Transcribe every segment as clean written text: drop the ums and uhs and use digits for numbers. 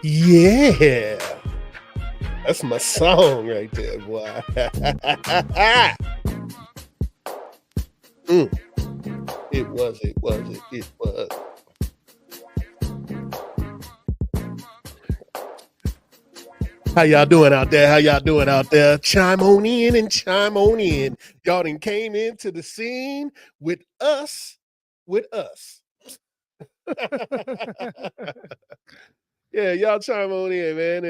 Yeah, that's my song right there, boy. It was. How y'all doing out there? Chime on in and chime on in. Y'all done came into the scene with us. Yeah, y'all chime on in, man.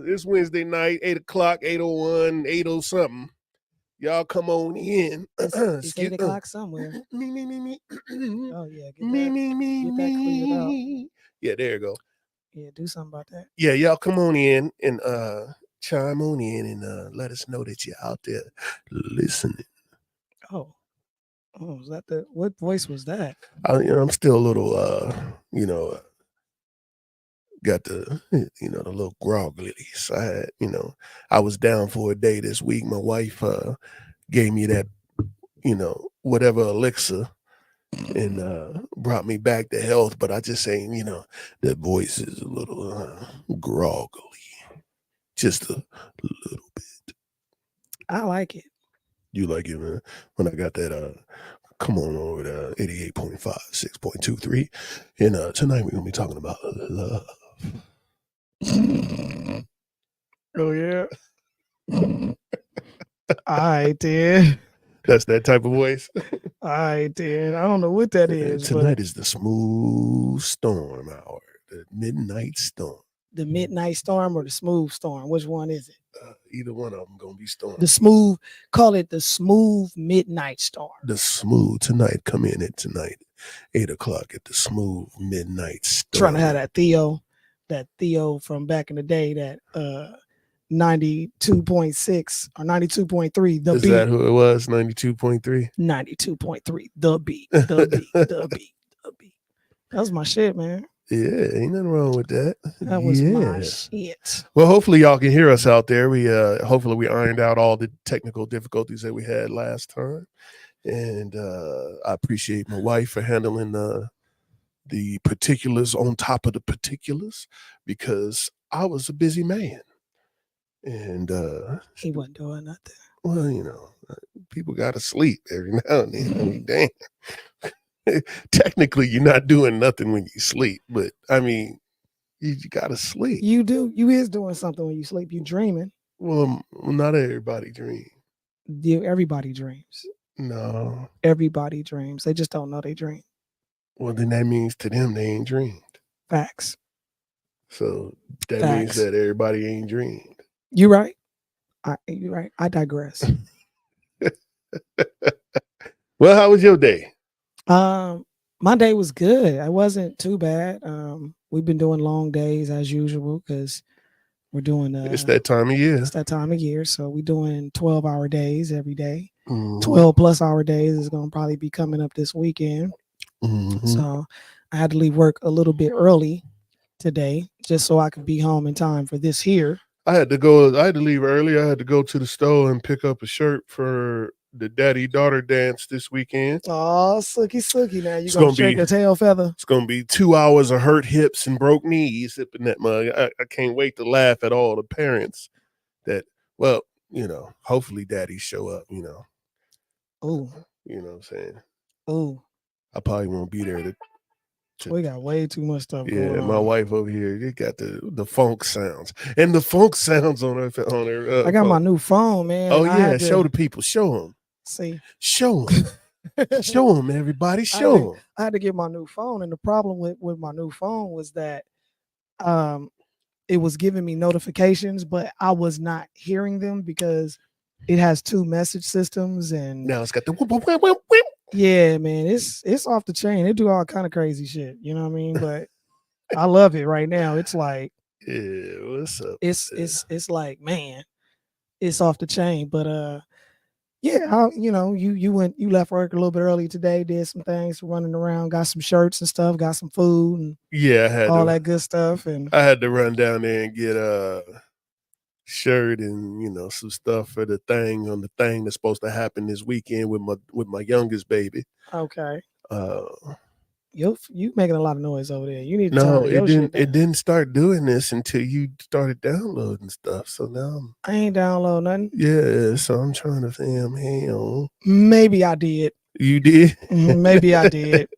It's Wednesday night, 8 o'clock, 8:01, 80 something. Y'all come on in. It's 8 o'clock somewhere. Me. Oh, yeah. Get Me. that cleared out. Yeah, there you go. Yeah, do something about that. Yeah, y'all come on in and chime on in and let us know that you're out there listening. Oh, was that what voice was that? I'm still a little, got the little groggly side. I was down for a day this week. My wife gave me that, whatever elixir and brought me back to health. But I just saying, that voice is a little groggly, just a little bit. I like it. You like it, man? When I got that, come on over to 88.5, 6.23. And tonight we're going to be talking about love. Oh, yeah. I did. That's that type of voice. I did. I don't know what that is. Tonight is the smooth storm hour, the midnight storm. The midnight storm or the smooth storm? Which one is it? Either one of them going to be storm. The smooth, call it the smooth midnight storm. The smooth tonight, come in at tonight, 8 o'clock at the smooth midnight storm. Trying to have that Theo from back in the day, that 92.6 or 92.3, the Is beat. that who it was, 92.3? 92.3, the beat. That was my shit, man. Yeah, ain't nothing wrong with that. That was my shit. Well, hopefully y'all can hear us out there. Hopefully we ironed out all the technical difficulties that we had last time. And I appreciate my wife for handling the particulars on top of the particulars, because I was a busy man. And he wasn't doing nothing. Well, people got to sleep every now and then. I mean, damn. Technically, you're not doing nothing when you sleep, but I mean, you got to sleep. You do. You is doing something when you sleep. You dreaming. Well, not everybody dreams. Everybody dreams. No. Everybody dreams. They just don't know they dream. Well, then that means to them they ain't dreamed. Facts. So that means that everybody ain't dreamed. You're right. You're right. I digress. Well, how was your day? My day was good. I wasn't too bad. We've been doing long days as usual because we're doing it's that time of year. It's that time of year. So we're doing 12-hour days every day. 12+ hour days is going to probably be coming up this weekend. So I had to leave work a little bit early today just so I could be home in time for this here. I had to leave early. I had to go to the store and pick up a shirt for the daddy-daughter dance this weekend. Oh, sookie. Now you're going to shake a tail feather. It's going to be 2 hours of hurt hips and broke knees sipping that mug. I can't wait to laugh at all the parents that, well, hopefully daddies show up, Oh. You know what I'm saying? Oh. I probably won't be there to we got way too much stuff going on. Yeah, my wife over here, they got the funk sounds. And the funk sounds on her I got my new phone, man. Oh, yeah. Show the people. Show them. See? Show them. Show them, everybody. Show them. I had to get my new phone. And the problem with my new phone was that it was giving me notifications, but I was not hearing them because it has 2 message systems. And now it's got the whoop. Yeah, man, it's off the chain. They do all kind of crazy shit, you know what I mean? But I love it right now. It's like, yeah, what's up? It's like, man, it's off the chain. But yeah, you left work a little bit early today, did some things, running around, got some shirts and stuff, got some food, and yeah, I had all that good stuff. And I had to run down there and get a shirt and some stuff for the thing that's supposed to happen this weekend with my youngest baby. Okay. You making a lot of noise over there. You need to No, turn your shit it down. didn't start doing this until you started downloading stuff. So now I ain't download nothing. yeah, so I'm trying to fam hang. Maybe I did. You did? Maybe I did.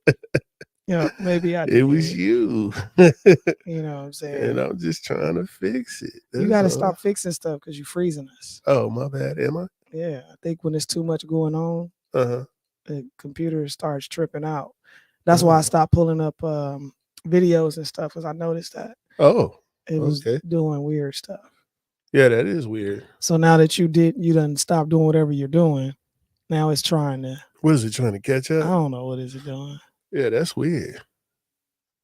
Yeah, maybe I It did. was you. You know what I'm And saying? I'm just trying to fix it. You That's got to all. stop fixing stuff because you're freezing us. Oh, my bad. Am I? Yeah, I think when there's too much going on, Uh-huh. the computer starts tripping out. That's why I stopped pulling up videos and stuff because I noticed that Oh, it was okay. doing weird stuff. Yeah, that is weird. So now that you done stop doing whatever you're doing. Now it's trying to. What is it trying to catch I up? don't know what is it doing. Yeah, that's weird.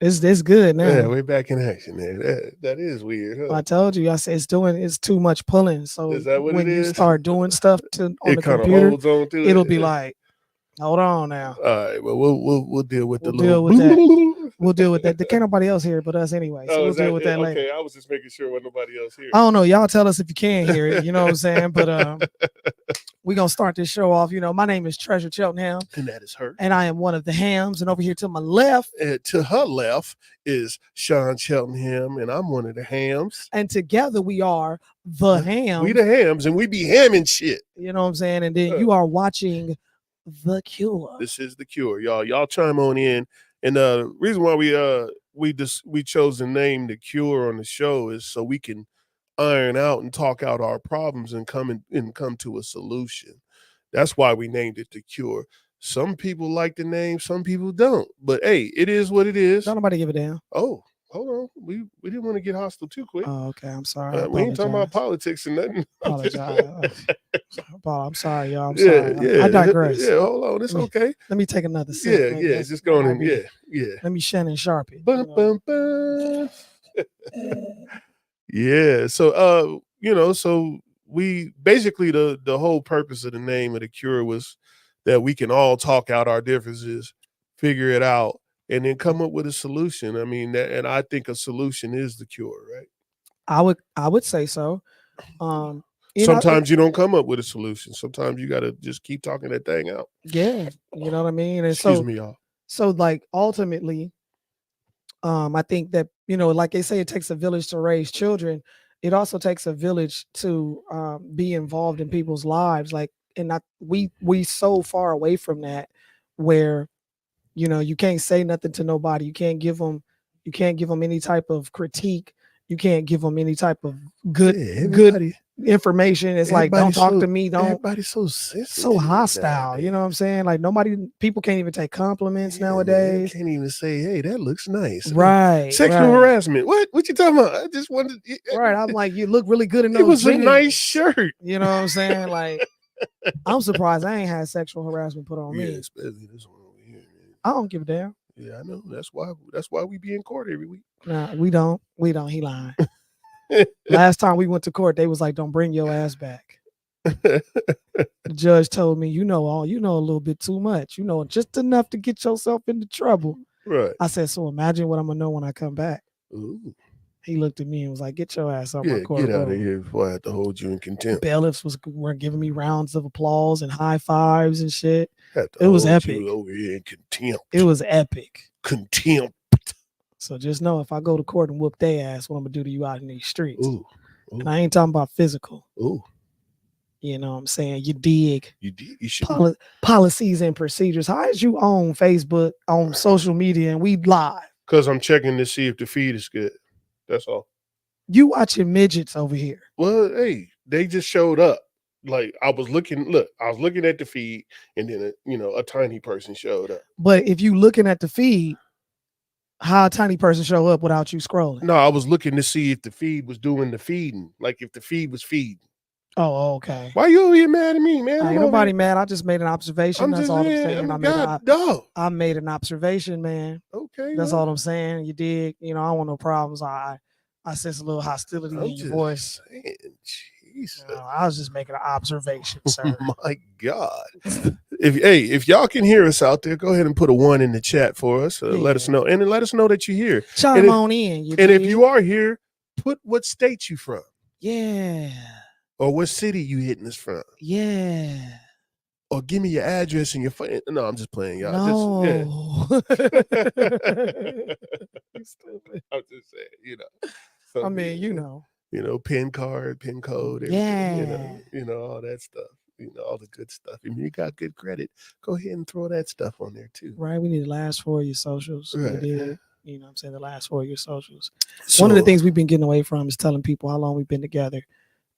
It's good now. Yeah, we're back in action there. That is weird, huh? I told you. I said it's too much pulling. So Is that what when it you is? start doing stuff on It the kind of computer, holds on to it. it'll be like, hold on now. All right, well, we'll deal with We'll the little. deal with that. We'll deal with that. There can't nobody else hear it but us anyway. So Oh, we'll is deal with that later. okay? I was just making sure there wasn't nobody else here. I don't know. Y'all tell us if you can hear it. You know what I'm saying? But we're gonna start this show off. You know, my name is Treasure Cheltenham. And that is her. And I am one of the hams. And over here to my left. And to her left is Sean Cheltenham, and I'm one of the hams. And together we are the ham. We the hams, and we be hamming shit. You know what I'm saying? And then you are watching The Cure. This is The Cure, y'all. Y'all chime on in. And the reason why we chose the name The Cure on the show is so we can iron out and talk out our problems and come to a solution. That's why we named it The Cure. Some people like the name, some people don't. But hey, it is what it is. Don't nobody give a damn. Oh, hold on. We didn't want to get hostile too quick. Oh, okay. I'm sorry. We ain't talking about politics and nothing. Apologize. I'm sorry, y'all. I'm sorry. Yeah. I digress. Yeah, hold on. It's okay. Let me take another sip. Yeah. Just going in. Yeah. Let me Shannon Sharpie. Yeah. So so we basically the whole purpose of the name of The Cure was that we can all talk out our differences, figure it out, and then come up with a solution. I mean, and I think a solution is the cure, right? I would say so. Sometimes you don't come up with a solution. Sometimes you got to just keep talking that thing out. Yeah, you know what I mean. And Excuse me, y'all. So like ultimately, I think that like they say, it takes a village to raise children. It also takes a village to be involved in people's lives. Like, and we so far away from that, where you can't say nothing to nobody. You can't give them any type of critique. You can't give them any type of good information. It's like, don't talk to me. Don't. Everybody's so sensitive, so hostile. You know what I'm saying? Like people can't even take compliments nowadays. Can't even say, "Hey, that looks nice." Right. Sexual harassment. What you talking about? I just wanted. Right. I'm like, you look really good in those. It was jeans. a nice shirt. You know what I'm saying? Like, I'm surprised I ain't had sexual harassment put on me. Especially this one over here. Man. I don't give a damn. Yeah, I know. That's why we be in court every week. Nah, we don't. He lying. Last time we went to court, they was like, "Don't bring your ass back." The judge told me, you know a little bit too much. You know just enough to get yourself into trouble. Right. I said, so imagine what I'm gonna know when I come back. Ooh. He looked at me and was like, "Get your ass off my court. Get out of here before I have to hold you in contempt." Bailiffs were giving me rounds of applause and high fives and shit. It was epic. Over here in contempt. It was epic. Contempt. So just know, if I go to court and whoop their ass, what I'm gonna do to you out in these streets. Ooh. And I ain't talking about physical. Ooh. You know what I'm saying? You dig. You should. Policies and procedures. How is you on Facebook, on social media, and we live? Because I'm checking to see if the feed is good. That's all. You watching midgets over here. Well, hey, they just showed up. Like, I was looking at the feed, and then a tiny person showed up. But if you looking at the feed, how a tiny person show up without you scrolling? No, I was looking to see if the feed was doing the feeding. Like, if the feed was feeding. Oh, okay. Why you over here mad at me, man? Ain't nobody mad. I just made an observation. That's all I'm saying. I made an observation, man. Okay. That's all I'm saying. You dig? I don't want no problems. I sense a little hostility in your voice. Saying, Jesus. I was just making an observation, sir. My God. If y'all can hear us out there, go ahead and put a 1 in the chat for us. Let us know. And then let us know that you're here. Chime on in. If you are here, put what state you from. Yeah. Or what city you hitting us from. Yeah. or give me your address and your phone. No, I'm just playing, y'all. No. You stupid. I'm just saying, So I mean, pin code, everything, yeah. all that stuff, all the good stuff. If you got good credit, go ahead and throw that stuff on there too. Right. We need the last 4 of your socials. We Right. did. What I'm saying? The last 4 of your socials. So, one of the things we've been getting away from is telling people how long we've been together.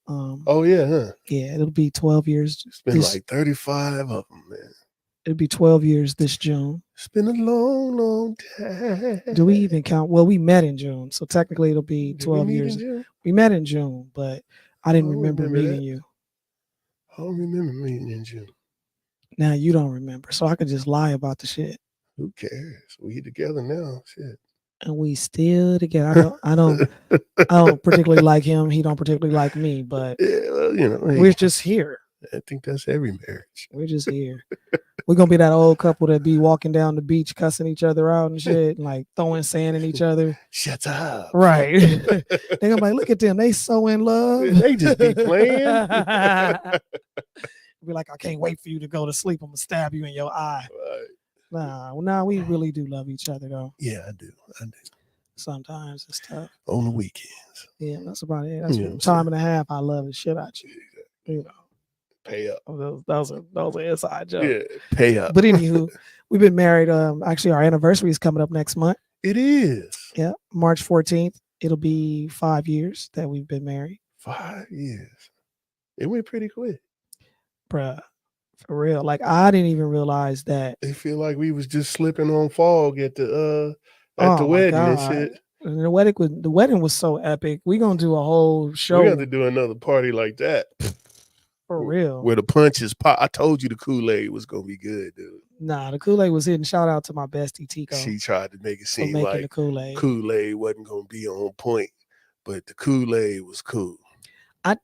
Oh yeah, huh? Yeah, it'll be 12 years. It's been like 35 of them, man. It'll be 12 years this June. It's been a long, long time. Do we even count? Well, we met in June, so technically it'll be 12 years. We met in June, but I didn't remember meeting you. I don't remember meeting in June. Now you don't remember, so I could just lie about the shit. Who cares? We together now, shit. And we still together. I don't particularly like him. He don't particularly like me, but yeah, well, hey, we're just here. I think that's every marriage. We're just here. We're gonna be that old couple that be walking down the beach, cussing each other out and shit, and like throwing sand at each other. Shut up. Right. They're gonna be like, look at them, they so in love. They just be playing. Be like, I can't wait for you to go to sleep. I'm gonna stab you in your eye. Right. Nah, we really do love each other though. Yeah, I do. Sometimes it's tough. On the weekends. Yeah, that's about it. That's time and a half. I love the shit out you. Pay up. Those are inside jokes. Yeah, pay up. But anywho, we've been married. Actually, our anniversary is coming up next month. It is. Yeah, March 14th. It'll be 5 years that we've been married. 5 years. It went pretty quick. Bruh, for real. Like, I didn't even realize that. It feel like we was just slipping on fog at the wedding and shit. And the wedding was so epic. We're gonna do a whole show. We got to do another party like that. For real. Where the punches pop. I told you the Kool-Aid was gonna be good, dude. Nah, the Kool-Aid was hitting. Shout out to my bestie Tico. She tried to make it seem like the Kool-Aid. Kool-Aid wasn't gonna be on point, but the Kool-Aid was cool.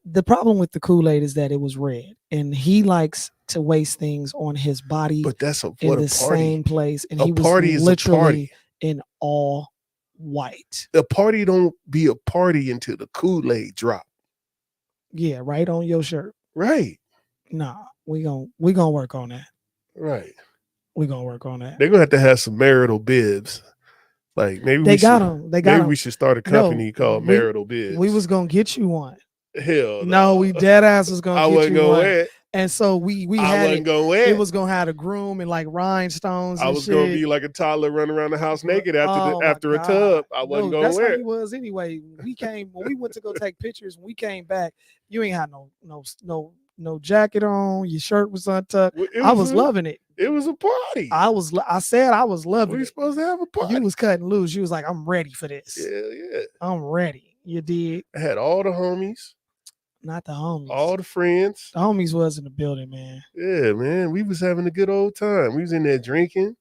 The problem with the Kool-Aid is that it was red, and he likes to waste things on his body. But that's in the same place, and he was literally in all white. A party don't be a party until the Kool-Aid drop. Yeah, right on your shirt. Right. Nah, we gonna work on that. Right. We gonna work on that. They're gonna have to have some marital bibs. Like maybe they got them. Maybe we should start a company called Marital Bibs. We was gonna get you one. Hell no, we dead ass was gonna. I get wasn't you gonna one. wear it. And so we I had wasn't gonna wear it. It was gonna have a groom and like rhinestones. I was gonna be like a toddler running around the house naked after a tub. I wasn't gonna wear it. That's how he it. was anyway. When we went to go take pictures. When we came back, you ain't had no jacket on. Your shirt was untucked. I was loving it. It was a party. I said I was loving it. We supposed to have a party. You was cutting loose. You was like, I'm ready for this. Yeah. I'm ready. You did. I had all the homies. Not the homies. All the friends. The homies was in the building, man. Yeah, man. We was having a good old time. We was in there drinking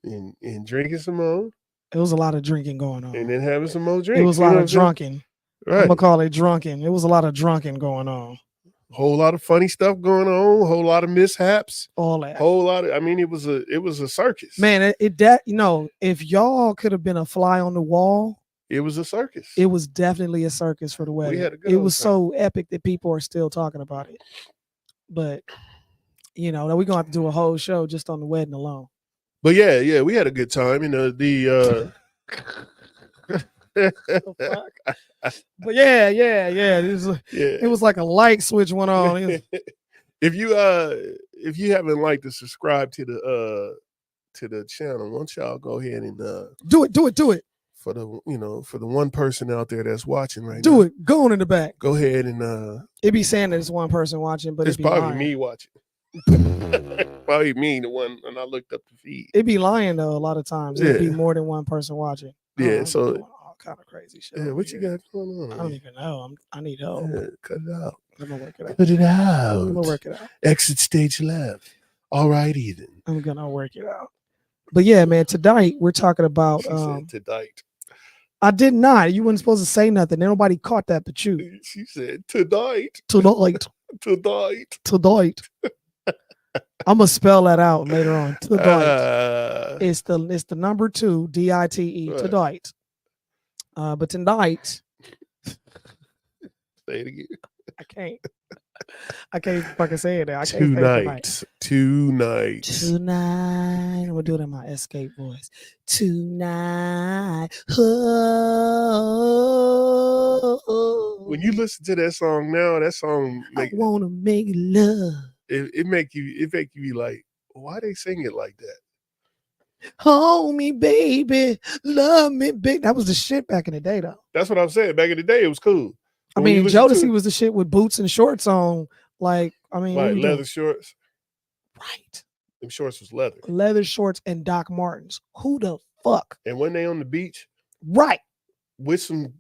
and drinking some more. It was a lot of drinking going on. And then having some more drinks. It was a lot of drunken. Right. I'm going to call it drunken. It was a lot of drunken going on. Whole lot of funny stuff going on. Whole lot of mishaps. All that. Whole lot of. I mean, it was a circus. Man, if y'all could have been a fly on the wall. It was a circus. It was definitely a circus for the wedding. It was so epic that people are still talking about it. But, we're going to have to do a whole show just on the wedding alone. But yeah, we had a good time. But yeah. It was like a light switch went on. If you haven't liked to subscribe to the channel, why don't y'all go ahead and do it. For the one person out there that's watching right now. Do it. Go on in the back. Go ahead and it be saying that it's one person watching, but it's probably me watching. Probably me, the one, and I looked up the feed. It be lying though a lot of times. It'd be more than one person watching. Yeah, so all kind of crazy shit. Yeah, what you got going on? I don't even know. I need help. Yeah, cut it out. I'm gonna work it out. Cut it out. I'm gonna work it out. Exit stage left. All righty then. I'm gonna work it out. But yeah, man, tonight we're talking about tonight. I did not. You weren't supposed to say nothing. Nobody caught that but you. She said tonight. Tonight. I'm gonna spell that out later on. Tonight. It's the number 2 DITE. Right. Tonight. But tonight. Say it again. I can't. I can't fucking say it now. I can't Two say it tonight. nights. 2 nights. Tonight. I'm gonna do it in my escape voice. Tonight. Oh, When you listen to that song now, that song I wanna make love. it make you be like, why they sing it like that? Hold me, baby. Love me, big. That was the shit back in the day, though. That's what I'm saying. Back in the day, it was cool. I mean, Jodeci was the shit with boots and shorts on. Like, I mean, like leather doing? Shorts. Right. Them shorts was leather. Leather shorts and Doc Martens. Who the fuck? And when they on the beach, right, with some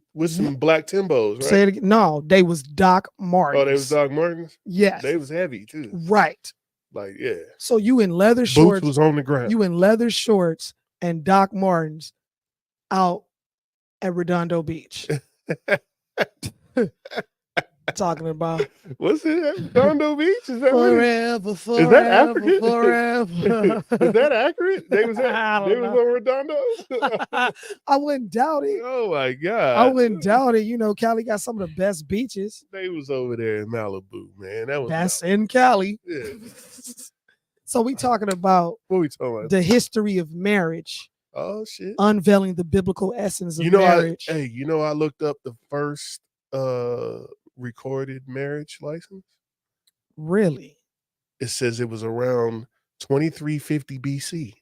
black Timbos, right? Say it again. No, they was Doc Martens. Oh, they was Doc Martens. Yes, they was heavy too. Right. Like, yeah. So you in leather shorts? Boots was on the ground. You in leather shorts and Doc Martens out at Redondo Beach. Talking about what's it? Redondo Beach? Is that forever? Is that African? Forever. Is that accurate? They was on Redondo. I wouldn't doubt it. Oh my god! I wouldn't doubt it. You know, Cali got some of the best beaches. They was over there in Malibu, man. That's in Cali. Yeah. So we talking about what we talking about? The history of marriage. Oh shit! Unveiling the biblical essence of marriage. I looked up the first recorded marriage license. Really? It says it was around 2350 BC.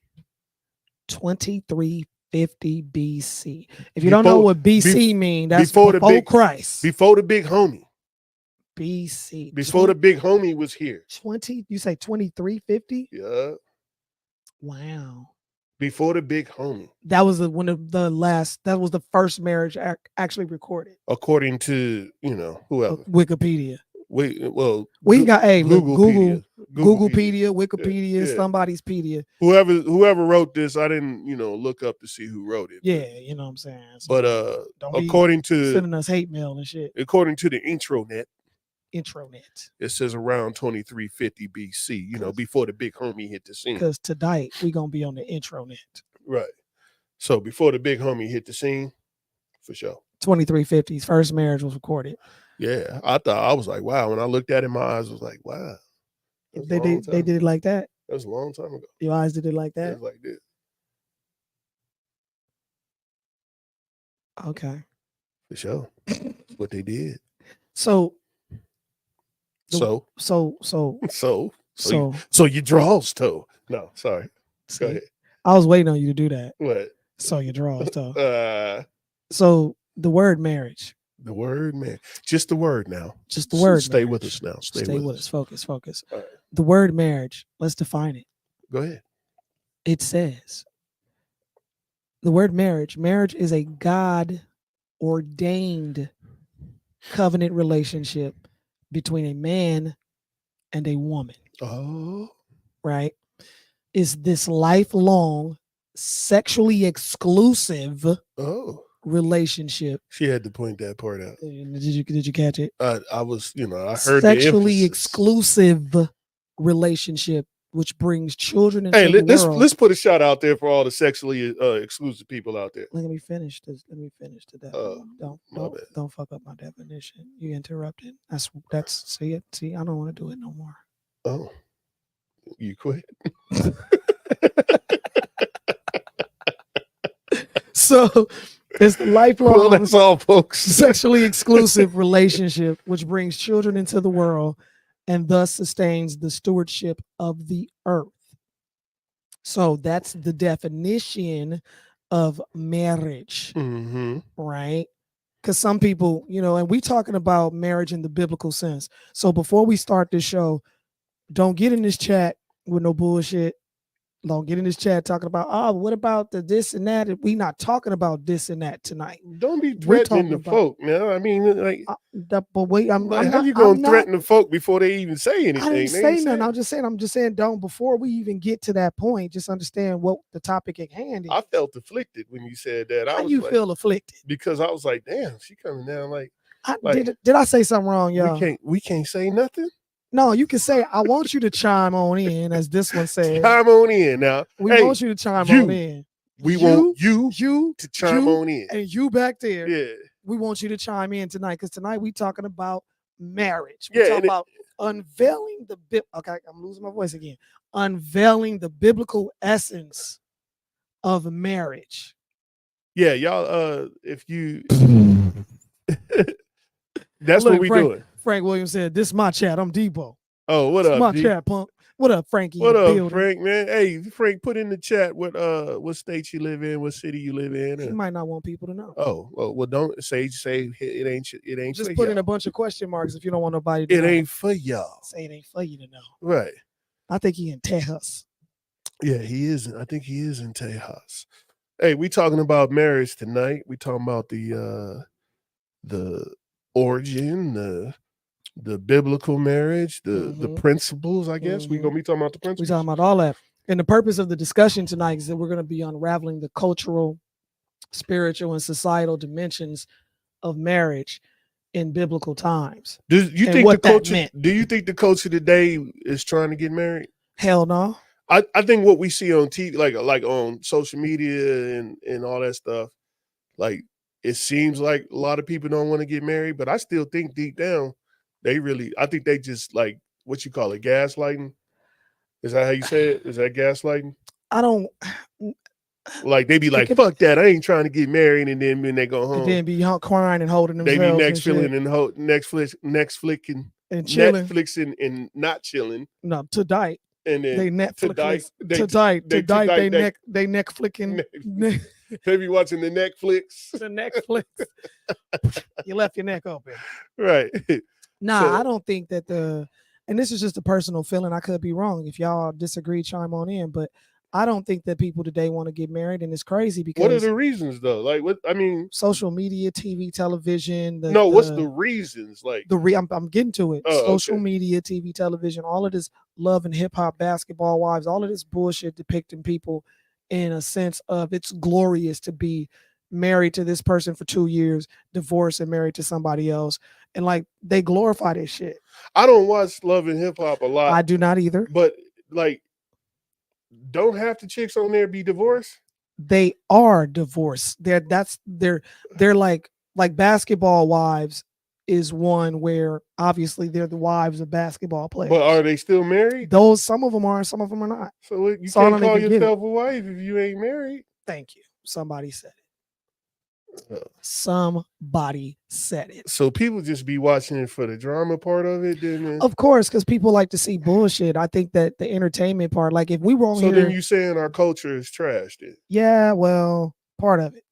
2350 BC. If you don't know what BC means, that's before Christ. Before the big homie. BC. Before the big homie was here. 20, you say 2350? Yeah. Wow. Before the big homie. That was that was the first marriage actually recorded. According to, whoever. Wikipedia. We got Googlepedia, Wikipedia, somebody's pedia. Whoever wrote this, I didn't, look up to see who wrote it. Yeah, you know what I'm saying. So but according to sending us hate mail and shit. According to the intranet, it says around 2350 BC, before the big homie hit the scene. Because tonight we gonna be on the intranet. Right. So before the big homie hit the scene, for sure. 2350's first marriage was recorded. Yeah, I was like, wow. When I looked at it, my eyes was like, wow. They did it like that. That was a long time ago. Your eyes did it like that. It was like this. Okay. For sure. What they did. So your draws toe. No, sorry. Go ahead. I was waiting on you to do that. What? So your draws toe. So the word marriage. The word, man. Just the word now. Just the word. Stay with us now. Stay with us. Focus. Right. The word marriage. Let's define it. Go ahead. It says the word marriage. Marriage is a God-ordained covenant relationship between a man and a woman. Oh. Right? Is this lifelong, sexually exclusive relationship. She had to point that part out. Did you catch it? I was, I heard sexually exclusive relationship, which brings children into the world. Let's put a shout out there for all the sexually exclusive people out there. Let me finish this. Let me finish the definition. Don't fuck up my definition. You interrupted. That's see it. See, I don't want to do it no more. Oh, you quit. So it's the lifelong, well, that's all, folks. sexually exclusive relationship which brings children into the world and thus sustains the stewardship of the earth. So that's the definition of marriage, right? Because some people, and we talking about marriage in the biblical sense. So before we start this show, don't get in this chat with no bullshit. Don't get in this chat talking about, what about the this and that? We not talking about this and that tonight. Don't be threatening the folk, man. I mean, like, but wait, I'm how you gonna threaten the folk before they even say anything? I didn't say nothing. I'm just saying, don't, before we even get to that point, just understand what the topic at hand is. I felt afflicted when you said that. How you feel afflicted? Because I was like, damn, she coming down like. Did I say something wrong, y'all? We can't say nothing. No, you can say, I want you to chime on in, as this one said. Chime on in now. We want you to chime on in. We want you to chime on in. And you back there. Yeah. We want you to chime in tonight, because tonight we talking about marriage. We talking about unveiling okay, I'm losing my voice again. Unveiling the biblical essence of marriage. Yeah, y'all. If you, that's what Look, we doing. Frank Williams said, "This is my chat. I'm Debo. Oh, what It's up, my D? chat, punk. What up, Frankie in What the up, building? Frank? Man, hey, Frank, put in the chat what state you live in, what city you live in. He might not want people to know. Oh, well, don't say it ain't Just for put y'all. in a bunch of question marks if you don't want nobody to It know. ain't for y'all. Say it ain't for you to know. Right. I think he in Tejas. Yeah, he is. I think he is in Tejas. Hey, we talking about marriage tonight. We talking about the origin, the biblical marriage, the principles. I guess we gonna be talking about the principles. We talking about all that. And the purpose of the discussion tonight is that we're going to be unraveling the cultural, spiritual, and societal dimensions of marriage in biblical times. Do you and think what the that culture? meant. Do you think the culture today is trying to get married? Hell no. I think what we see on TV, like on social media and all that stuff, like it seems like a lot of people don't want to get married, but I still think deep down I think they just like what you call it, gaslighting. Is that how you say it? Is that gaslighting? I don't. Like they be like, fuck that, I ain't trying to get married, and then when they go home, and then be crying and holding they themselves. be next and feeling shit. and next flicking and chilling. Netflixing and not chilling. No, to die. And then they Netflix they neck flicking. They be watching the Netflix. The Netflix. You left your neck open. Right. Nah, I don't think that and this is just a personal feeling. I could be wrong. If y'all disagree, chime on in. But I don't think that people today want to get married, and it's crazy because what are the reasons though? Like what I mean, social media, TV, television. What's the reasons? Like I'm getting to it. Social media, TV, television, all of this love and hip hop, basketball wives, all of this bullshit depicting people in a sense of it's glorious to be married to this person for 2 years, divorced and married to somebody else. And like they glorify this shit. I don't watch love and hip hop a lot. I do not either. But like, don't half the chicks on there be divorced? They are divorced. They're like basketball wives is one where obviously they're the wives of basketball players. But are they still married? Some of them are, some of them are not. So you can't call yourself a wife if you ain't married. Thank you. Somebody said it. Somebody said it. So people just be watching it for the drama part of it, then? Of course, because people like to see bullshit. I think that the entertainment part, like if we were on here, then you saying our culture is trash? Then yeah, well, part of it.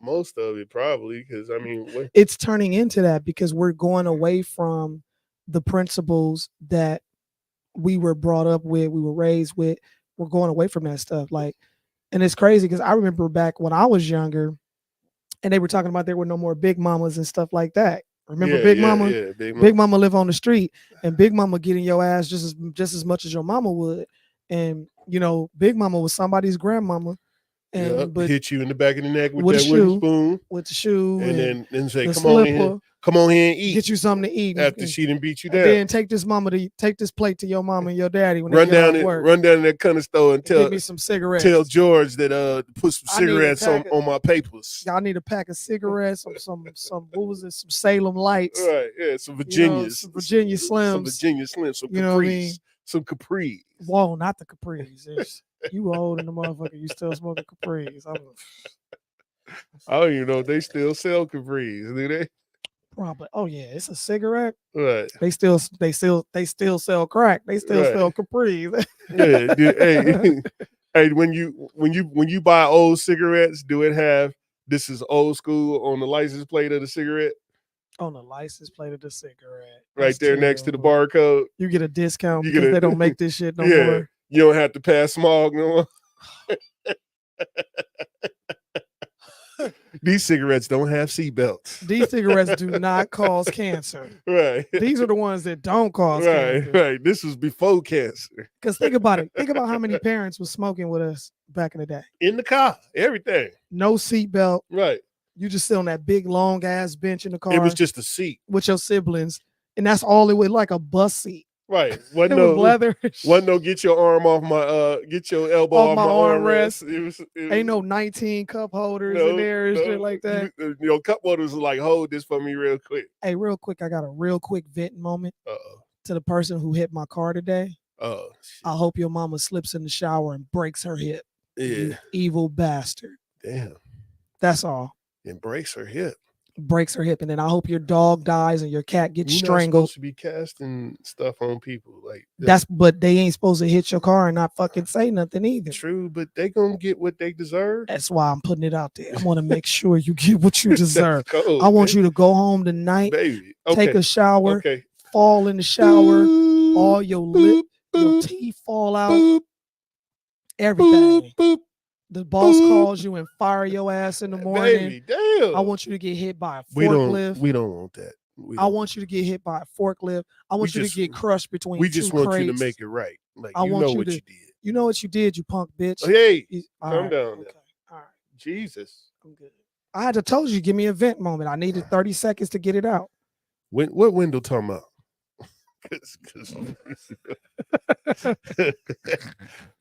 Most of it probably, because I mean, it's turning into that because we're going away from the principles that we were brought up with, we were raised with. We're going away from that stuff. Like, and it's crazy because I remember back when I was younger. And they were talking about there were no more big mamas and stuff like that. Remember Big Mama? Yeah, Big Mama live on the street, and Big Mama getting your ass just as much as your mama would. And Big Mama was somebody's grandmama, and but hit you in the back of the neck with that wooden spoon, with the shoe, and then say, "Come on here and eat. Get you something to eat." After she done beat you down, then take this plate to your mama and your daddy when run they get down out of work. Run down to that kind of store and give me some cigarettes. Tell George that put some cigarettes on my papers. Y'all need a pack of cigarettes, some what was it? Some Salem Lights, right? Yeah, some Virginias, some Virginia Slims, some Capris, some Capris. Whoa, not the Capris. You old in the motherfucker. You still smoking Capris? I don't even know if they still sell Capris, do they? Probably. Oh yeah, it's a cigarette. Right. They still sell crack. They still sell Capris. Yeah. Dude, hey, when you buy old cigarettes, do it have "This is old school" on the license plate of the cigarette? On the license plate of the cigarette, right there next to the barcode. You get a discount because they don't make this shit no more. You don't have to pass smog no more. These cigarettes don't have seatbelts. These cigarettes do not cause cancer. Right. These are the ones that don't cause cancer. Right. This was before cancer. Because think about it. Think about how many parents were smoking with us back in the day. In the car, everything. No seatbelt. Right. You just sit on that big long ass bench in the car. It was just a seat with your siblings, and that's all it was, like a bus seat. Right. Wasn't no leather. Wasn't no get your arm off my get your elbow off my armrest. It was ain't no 19 cup holders in there and shit like that. Cup holders are like, hold this for me real quick. Hey, real quick, I got a real quick vent moment. To the person who hit my car today, Oh, I hope your mama slips in the shower and breaks her hip. yeah. You evil bastard. Damn. That's all. Embrace her hip. Breaks her hip. And then I hope your dog dies and your cat gets You're not strangled. supposed to be casting stuff on people. Like But they ain't supposed to hit your car and not fucking say nothing either. true, but they gonna get what they deserve. That's why I'm putting it out there. I want to make sure you get what you deserve. Cold, I want man. you to go home tonight, Baby. take a shower, Okay. fall in the shower, Boop, all your lip, your boop, teeth fall out, boop, everything. boop, The boss boop. calls you and fire your ass in the morning. Baby, damn. I want you to get hit by a We forklift. don't want that. I want you to get hit by a forklift. I want you to get crushed between We two just want crates. you to make it right. Like I you want know you what to- you did. You know what you did, you punk bitch. Hey, All calm right, down okay. now. All right. Jesus. I'm good. I had to told you, give me a vent moment. I needed 30 seconds to get it out. What window talking about?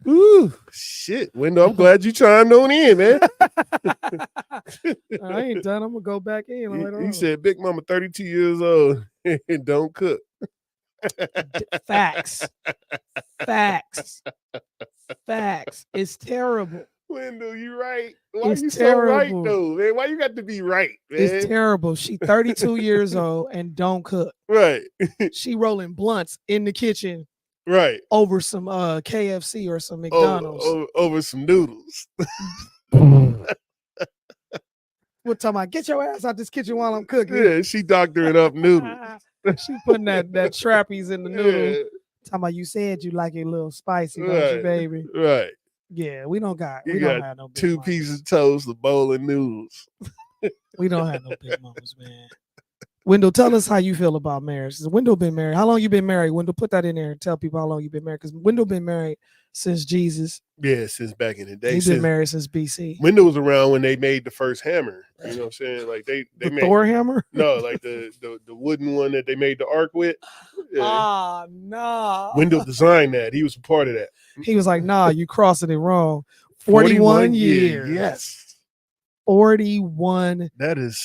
Ooh, shit, window. I'm glad you chimed on in, man. I ain't done. I'm gonna go back in later He on. said, "Big Mama, 32 years old, and don't cook." Facts. Facts. Facts. It's terrible. Window, you right. Why It's you terrible. so right though, man? Why you got to be right, man? It's terrible. She 32 years old and don't cook. Right, She rolling blunts in the kitchen right. over some KFC or some McDonald's. Over some noodles. What talking about? Get your ass out this kitchen while I'm cooking. Yeah, she doctoring up noodles. She putting that trappies in the noodle. Yeah, Talking about you said you like it a little spicy, don't you, right, baby? right. Yeah, we don't got You we don't got have no big 2 mamas. pieces of toast, a bowl of noodles. We don't have no big mamas, man. Wendell, tell us how you feel about marriage. Wendell been married. How long you been married? Wendell, put that in there and tell people how long you been married. Because Wendell been married since Jesus. Yeah, since back in the day. He's been married since BC. Window was around when they made the first hammer. You know what I'm saying? Like they The made Thor hammer? no, like the wooden one that they made the ark with. Yeah. Ah, no. Window designed that. He was a part of that. He was like, nah, you crossing it wrong. 41 years. Yes. 41. That is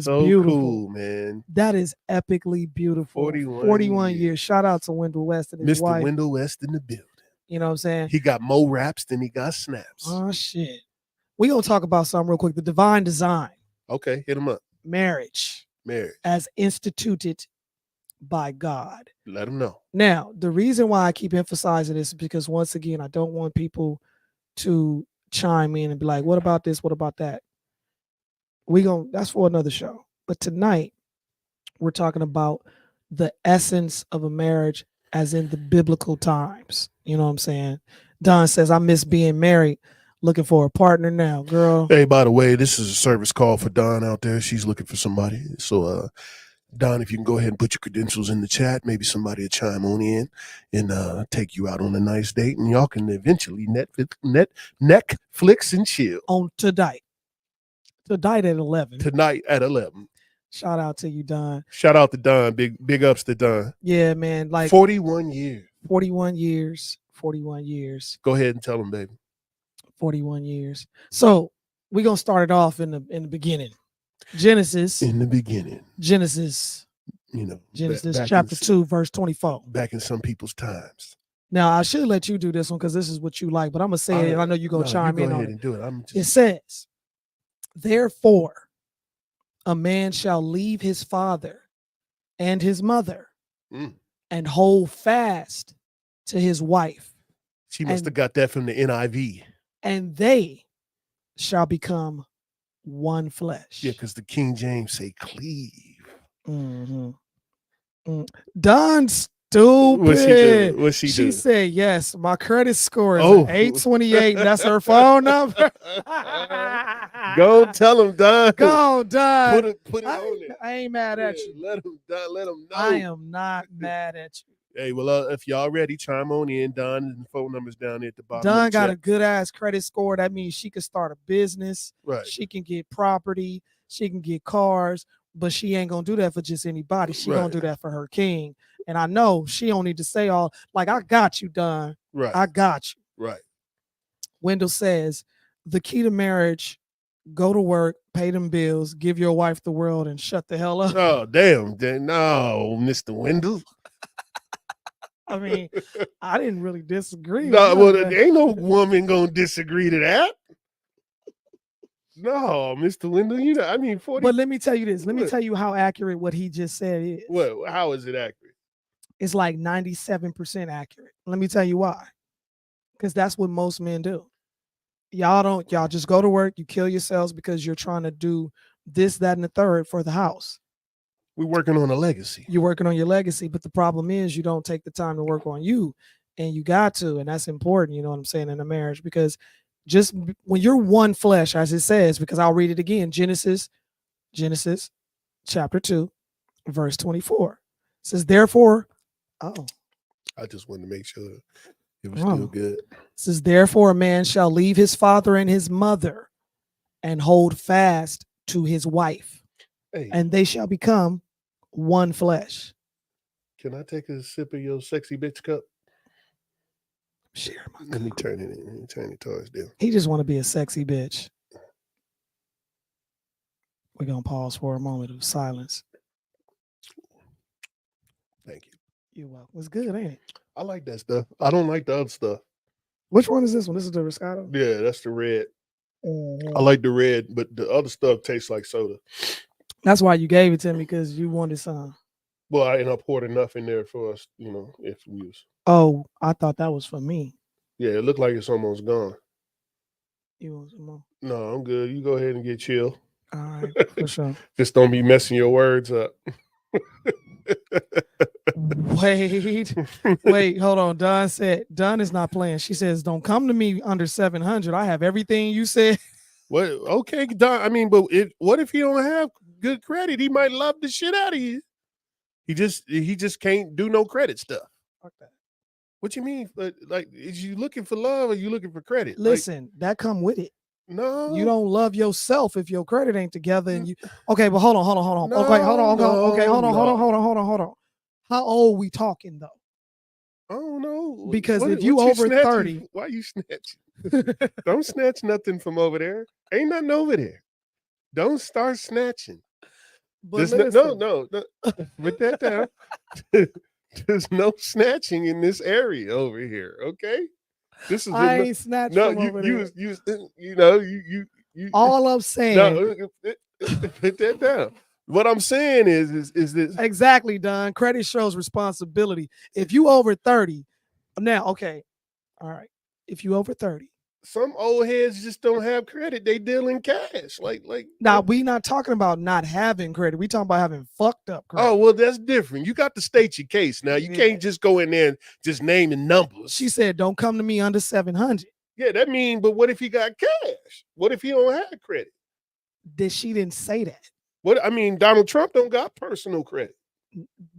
so beautiful. cool, man. That is epically beautiful. 41 years. Shout out to Wendell West and his Mr. wife. Wendell West in the building. You know what I'm saying? He got more raps than he got snaps. Oh, shit. We gonna talk about something real quick. The divine design. Okay, hit him up. Marriage. Marriage. As instituted by God. Let him know. Now, the reason why I keep emphasizing this is because, once again, I don't want people to chime in and be like, what about this? What about that? That's for another show. But tonight, we're talking about the essence of a marriage as in the biblical times. You know what I'm saying? Don says, I miss being married. Looking for a partner now, girl. Hey, by the way, this is a service call for Dawn out there. She's looking for somebody. So, Don, if you can go ahead and put your credentials in the chat, maybe somebody will chime on in and take you out on a nice date, and y'all can eventually Netflix and chill. On tonight. Tonight at 11. Tonight at 11. Shout out to you, Don. Shout out to Don. Big ups to Don. Yeah, man. Like 41 years. 41 years. 41 years. Go ahead and tell them, baby. 41 years. So we're gonna start it off in the beginning. Genesis. In the beginning. Genesis. You know. Genesis chapter 2, verse 24. Back in some people's times. Now I should let you do this one because this is what you like, but I'm gonna say it and I know you're gonna chime in on it. And do it. It says, therefore, a man shall leave his father and his mother and hold fast to his wife. She must have got that from the NIV. And they shall become one flesh. Yeah, because the King James say cleave. Don stupid. What's she do? She said, yes, my credit score is 828. That's her phone number. Go tell him, Don. Go, Don. Put it on there. I ain't mad at you. Let him know. I am not mad at you. Hey, well, if y'all ready, chime on in. Don and the phone number's down there at the bottom. Don got a good ass credit score. That means she can start a business. Right. She can get property. She can get cars. But she ain't gonna do that for just anybody. She gonna do that for her king. And I know she don't need to say all like, I got you, Don. Right. I got you. Right. Wendell says the key to marriage: go to work, pay them bills, give your wife the world, and shut the hell up. Oh, damn. No, Mr. Wendell. I mean, I didn't really disagree with No, none of well, that. ain't no woman gonna disagree to that. No, Mr. Wendell, you know, I mean, 40. But let me tell you this. Let me What? tell you how accurate what he just said is. What? How is it accurate? It's like 97% accurate. Let me tell you why. Because that's what most men do. Y'all just go to work, you kill yourselves because you're trying to do this, that, and the third for the house. We're working on a legacy. You're working on your legacy, but the problem is you don't take the time to work on you, and you got to, and that's important, you know what I'm saying, in a marriage, because just when you're one flesh, as it says, because I'll read it again, Genesis chapter 2, verse 24. It says, therefore, I just wanted to make sure it was still good. It says, therefore, a man shall leave his father and his mother and hold fast to his wife, and they shall become one flesh. Can I take a sip of your sexy bitch cup? Share my cup. Let me turn it in. Let me turn it towards them. He just want to be a sexy bitch. We're going to pause for a moment of silence. Thank you. You're welcome. It's good, ain't it? I like that stuff. I don't like the other stuff. Which one is this one? This is the Riscato? Yeah, that's the red. I like the red, but the other stuff tastes like soda. That's why you gave it to me, because you wanted some. Well, I poured enough in there for us, you know, if we was. Oh, I thought that was for me. Yeah, it looked like it's almost gone. You want some more? No, I'm good. You go ahead and get chill. All right, for sure. Just don't be messing your words up. Wait, hold on. Don is not playing. She says, don't come to me under 700. I have everything you said. What? Okay, Don. I mean, but what if he don't have good credit? He might love the shit out of you. He just can't do no credit stuff. Fuck that. What you mean? Like, is you looking for love or you looking for credit? Listen, that come with it. No, you don't love yourself if your credit ain't together. And you okay, but hold on. No, okay, hold on. How old we talking though? I don't know. Because if you over 30, why you snatching? Don't snatch nothing from over there. Ain't nothing over there. Don't start snatching. But no. Put that down. There's no snatching in this area over here. Okay. This is I ain't snatched from over there. You all I'm saying. Put that down. What I'm saying is this exactly, Don. Credit shows responsibility. If you over 30, now okay, all right. If you over 30, some old heads just don't have credit. They deal in cash. Like now we not talking about not having credit. We talking about having fucked up credit. Oh, well, that's different. You got to state your case. Now you can't just go in there and just naming numbers. She said, don't come to me under 700. Yeah, that means, but what if he got cash? What if he don't have credit? She didn't say that. What I mean, Donald Trump don't got personal credit.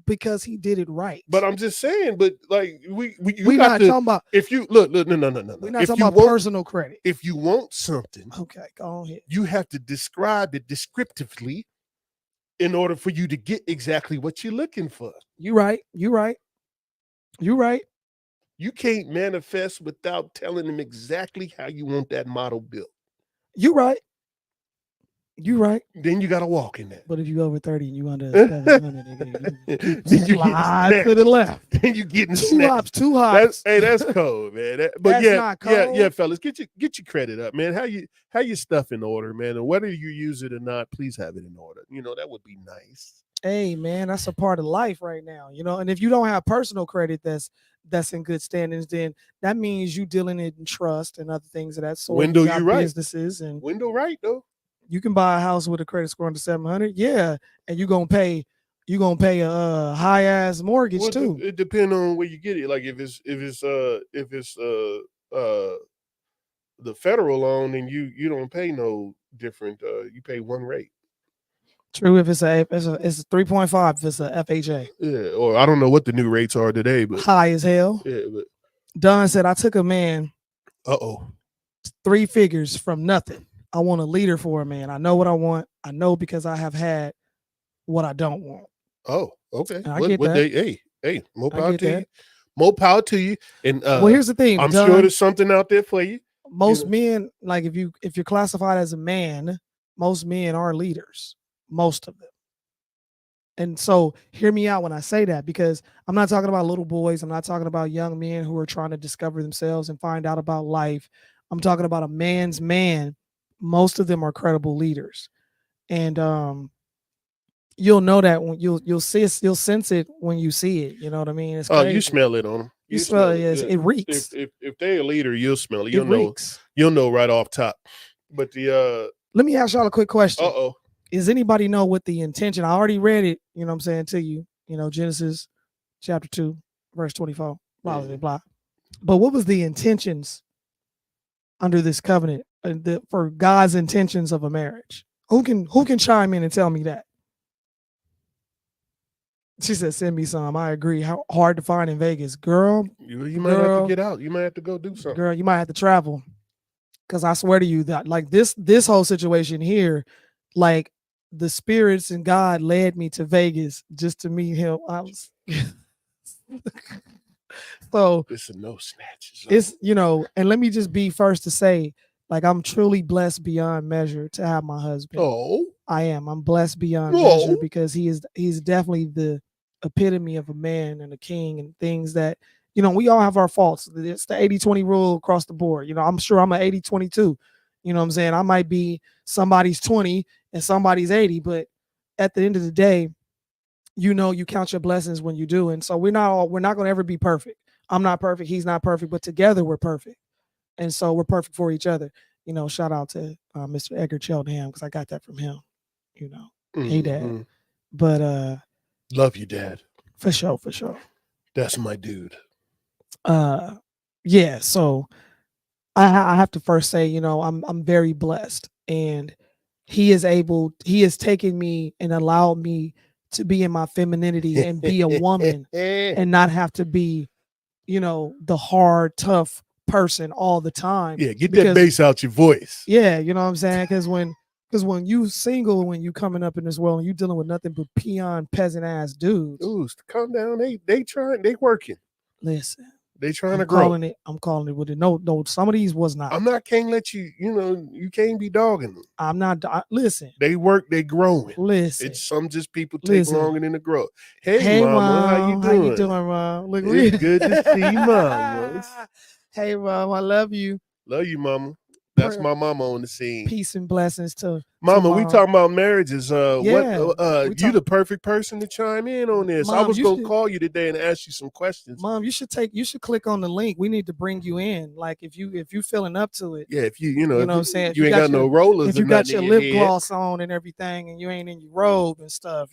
Because he did it right. But I'm just saying, but like we not talking about, if you look, no. We're not talking about personal credit. If you want something, okay, go ahead. You have to describe it descriptively in order for you to get exactly what you're looking for. You right. You can't manifest without telling them exactly how you want that model built. You right. Then you got to walk in that. But if you over 30 and you under 700, you slide to the left. Then you getting two hops. That's cold, man. That's not cold. Yeah, fellas, get your credit up, man. How your stuff in order, man. And whether you use it or not, please have it in order. You know, that would be nice. Hey, man, that's a part of life right now. You know, and if you don't have personal credit that's in good standings, then that means you dealing in trust and other things of that sort. Window, you right. Businesses and window right though. You can buy a house with a credit score under 700, yeah, and you're gonna pay a high ass mortgage too. It depends on where you get it. Like if it's the federal loan, then you don't pay no different. You pay one rate. True, if it's 3.5, if it's a FHA. Yeah, or I don't know what the new rates are today, but high as hell. Yeah, but Don said I took a man. 3 figures from nothing. I want a leader for a man. I know what I want. I know because I have had what I don't want. Oh, okay. I get that. Hey, more power to you. More power to you. And well, here's the thing. I'm sure there's something out there for you. Most men, like if you're classified as a man, most men are leaders. Most of them. And so hear me out when I say that, because I'm not talking about little boys. I'm not talking about young men who are trying to discover themselves and find out about life. I'm talking about a man's man. Most of them are credible leaders. And you'll know that when you'll sense it when you see it. You know what I mean? It's Oh, you crazy. smell it on them. You You smell smell it. it. Yes, Yeah. it reeks. If they're a leader, you'll smell it. It reeks. You'll know right off top. But the Let me ask y'all a quick question. oh. Does anybody know what the intention? I already read it, you know what I'm saying, to you. You know, Genesis chapter 2, verse 24, blah, blah, blah. But what was the intentions under this covenant, for God's intentions of a marriage? Who can chime in and tell me that? She said, "Send me some." I agree. How hard to find in Vegas, girl. You might have to get out. You might have to go do something. Girl, you might have to travel. Because I swear to you that, like, this whole situation here, like, the spirits and God led me to Vegas just to meet him. I was so It's a no snatches. it's, and let me just be first to say, like, I'm truly blessed beyond measure to have my husband. Oh, I am. I'm blessed beyond measure, because he's definitely the epitome of a man and a king, and things that, we all have our faults. It's the 80-20 rule across the board. I'm sure I'm an 80-20 too. You know what I'm saying? I might be somebody's 20 and somebody's 80, but at the end of the day, you count your blessings when you do. And so we're not going to ever be perfect. I'm not perfect. He's not perfect, but together we're perfect. And so we're perfect for each other. Shout out to Mr. Edgar Cheltenham, because I got that from him. Hey, Dad. But love you, Dad. For sure. That's my dude. Yeah. So I have to first say, I'm very blessed, and he has taken me and allowed me to be in my femininity and be a woman and not have to be, the hard, tough person all the time. Yeah, get that bass out your voice. Yeah, you know what I'm saying? Because when you single, when you coming up in this world and you dealing with nothing but peon peasant ass dudes. Ooh, calm down. They trying, they working. Listen. They trying to grow. I'm calling it with it. No, some of these was not. Can't let you, you can't be dogging them. I'm not. Listen. They work, they growing. Listen. It's some just people take longer than to grow. Hey, mama, Mom, how you doing? How you doing, Mom? Look, it's good to see mamas. Hey, Mom, I love you. Love you, mama. That's my mama on the scene. Peace and blessings to Mama. Mom. We talking about marriages. You the perfect person to chime in on this. Mom, I was gonna call you today and ask you some questions. Mom, you should click on the link. We need to bring you in. Like, if you feeling up to it. Yeah, if you know what I'm saying. You ain't got no rollers. If you got your lip gloss on and everything, and you ain't in your robe and stuff,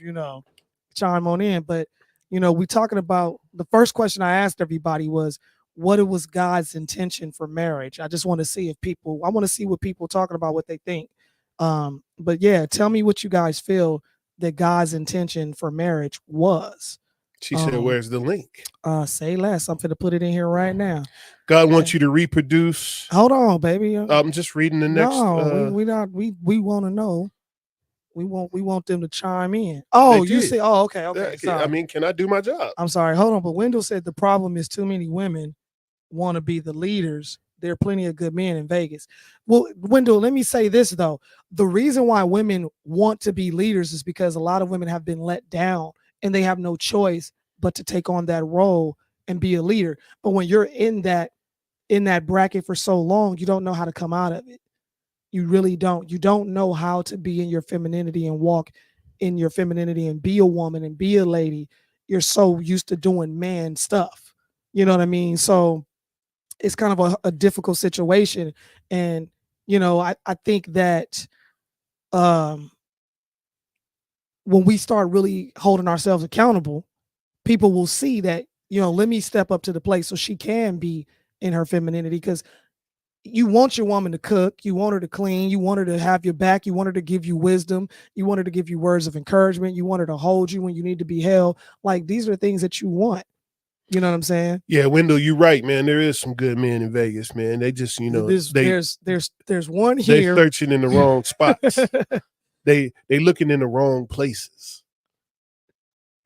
chime on in. But we talking about, the first question I asked everybody was, what was God's intention for marriage? I just want to see what people talking about, what they think. But yeah, tell me what you guys feel that God's intention for marriage was. She said, where's the link? Say less. I'm going to put it in here right now. God wants you to reproduce. Hold on, baby. I'm just reading the next. No, we want to know. We want them to chime in. Oh, you say, okay. Sorry. Can I do my job? I'm sorry. Hold on. But Wendell said the problem is too many women want to be the leaders. There are plenty of good men in Vegas. Well, Wendell, let me say this, though. The reason why women want to be leaders is because a lot of women have been let down and they have no choice but to take on that role and be a leader. But when you're in that bracket for so long, you don't know how to come out of it. You really don't. You don't know how to be in your femininity and walk in your femininity and be a woman and be a lady. You're so used to doing man stuff. You know what I mean? So it's kind of a difficult situation. And, I think that when we start really holding ourselves accountable, people will see that, let me step up to the plate so she can be in her femininity. Because you want your woman to cook, you want her to clean, you want her to have your back, you want her to give you wisdom, you want her to give you words of encouragement, you want her to hold you when you need to be held. Like, these are things that you want. You know what I'm saying? Yeah, Wendell, you're right, man. There is some good men in Vegas, man. They just, there's one here. They're searching in the wrong spots. they looking in the wrong places.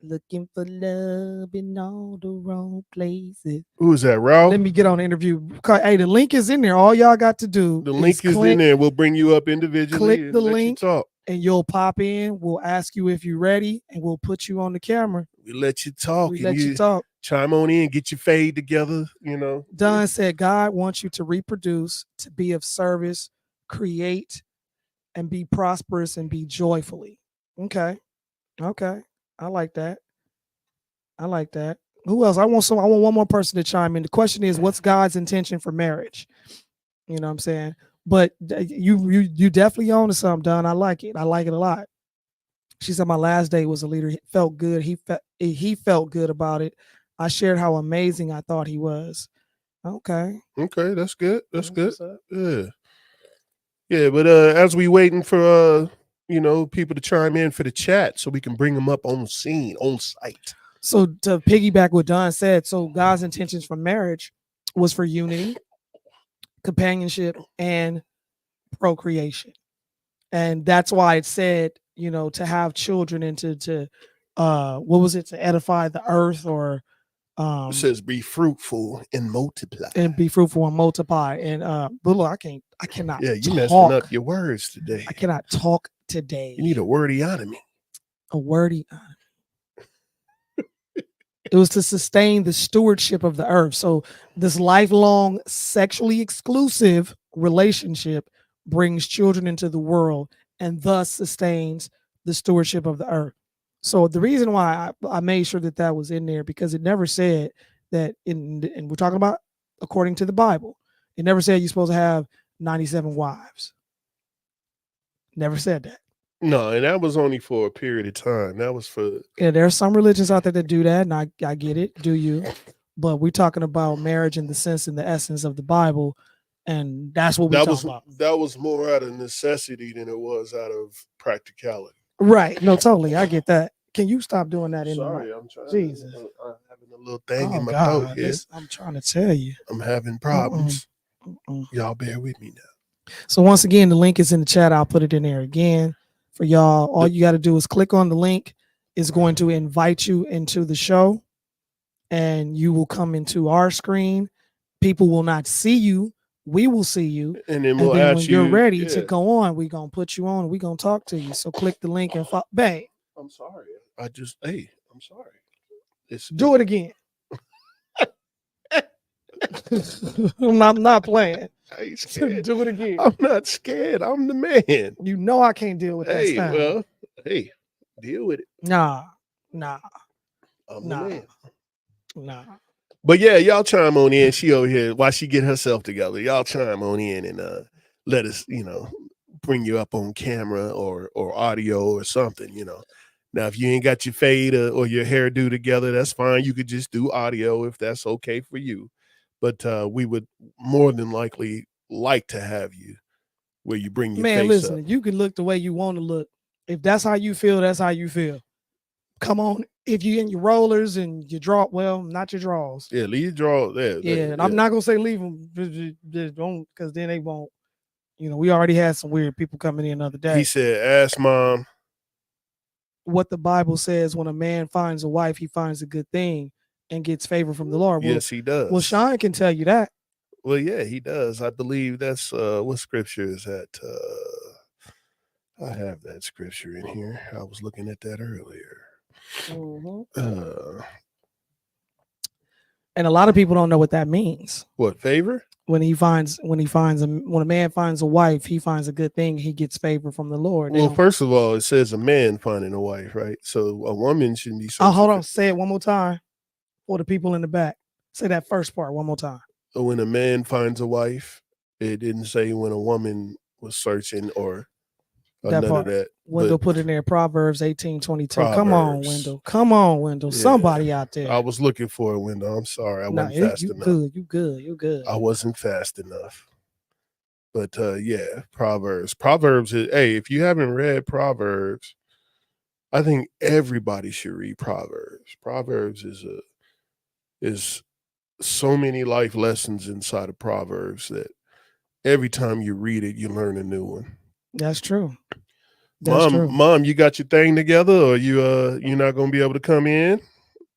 Looking for love in all the wrong places. Who is that, Ralph? Let me get on the interview. Hey, the link is in there. All y'all got to do. The link is in there. We'll bring you up individually. Click the link. and you'll pop in. We'll ask you if you're ready, and we'll put you on the camera. We let you talk We and let you you talk. chime on in, get your fade together, you know. Don said, God wants you to reproduce, to be of service, create, and be prosperous and be joyfully. Okay. Okay. I like that. I like that. Who else? I want one more person to chime in. The question is, what's God's intention for marriage? You know what I'm saying? But you definitely own to something, Don. I like it. I like it a lot. She said my last date was a leader. He felt good. He felt good about it. I shared how amazing I thought he was. Okay. Okay, that's good. That's good. What's up? Yeah. Yeah, but as we waiting for people to chime in for the chat so we can bring them up on scene, on site. So to piggyback what Don said, so God's intentions for marriage was for unity, companionship, and procreation. And that's why it said, to have children and to what was it, to edify the earth, or It says be fruitful and multiply. and be fruitful and multiply. And but look, I cannot Yeah, you talk. messing up your words today. I cannot talk today. You need a wordiotomy. A wordy. It was to sustain the stewardship of the earth. So this lifelong sexually exclusive relationship brings children into the world and thus sustains the stewardship of the earth. So the reason why I made sure that was in there, because it never said that and we're talking about according to the Bible. It never said you're supposed to have 97 wives. Never said that. No, and that was only for a period of time. That was for there are some religions out there that do that, and I get it. Do you? But we're talking about marriage in the sense and the essence of the Bible, and that's what we're talking about. That was more out of necessity than it was out of practicality. Right. No, totally. I get that. Can you stop doing that? Sorry, I'm trying. Jesus. I'm having a little thing in my throat here. I'm trying to tell you. I'm having problems. Y'all bear with me now. So once again, the link is in the chat. I'll put it in there again for y'all. All you got to do is click on the link. It's going to invite you into the show, and you will come into our screen. People will not see you. We will see you. And then we'll ask when you, you're ready to go on, we're going to put you on. We're going to talk to you. So click the link and bang. I'm sorry. I'm sorry. Do it again. I'm not playing. I ain't scared. Do it again. I'm not scared. I'm the man. You know I can't deal with that stuff. Well, deal with it. Nah. I'm the man. Nah. But yeah, y'all chime on in. She over here while she get herself together. Y'all chime on in and let us, bring you up on camera or audio or something, Now, if you ain't got your fade or your hairdo together, that's fine. You could just do audio if that's okay for you. But we would more than likely like to have you where you bring your face up. Listen, you can look the way you want to look. If that's how you feel, that's how you feel. Come on. If you in your rollers and your not your draws. Yeah, leave your draws there. Yeah, and I'm not going to say leave them, because then they won't. We already had some weird people coming in the other day. He said, ask mom what the Bible says. When a man finds a wife, he finds a good thing and gets favor from the Lord. Yes, he does. Well, Sean can tell you that. Well, yeah, he does. I believe that's what scripture is that? I have that scripture in here. I was looking at that earlier. And a lot of people don't know what that means. What, favor? When a man finds a wife, he finds a good thing. He gets favor from the Lord. Well, first of all, it says a man finding a wife, right? So a woman shouldn't be. Oh, hold on. Say it one more time for the people in the back. Say that first part one more time. When a man finds a wife, it didn't say when a woman was searching or none of that. Wendell put in there Proverbs 18:22. Come on, Wendell. Come on, Wendell. Yeah. Somebody out there. I was looking for a window. I'm sorry. I wasn't fast enough. You good. I wasn't fast enough. But yeah, Proverbs. Proverbs is, if you haven't read Proverbs, I think everybody should read Proverbs. Proverbs is so many life lessons inside of Proverbs that every time you read it, you learn a new one. That's true. Mom, you got your thing together, or you're not gonna be able to come in?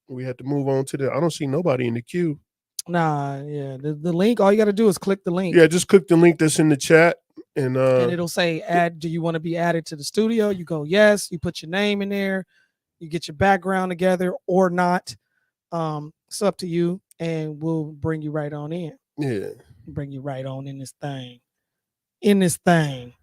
We have to move on to I don't see nobody in the queue. Nah, yeah. The link, all you got to do is click the link. Yeah, just click the link that's in the chat, and it'll say add. Do you want to be added to the studio? You go yes. You put your name in there. You get your background together or not. It's up to you, and we'll bring you right on in. Yeah. Bring you right on in this thing. In this thing.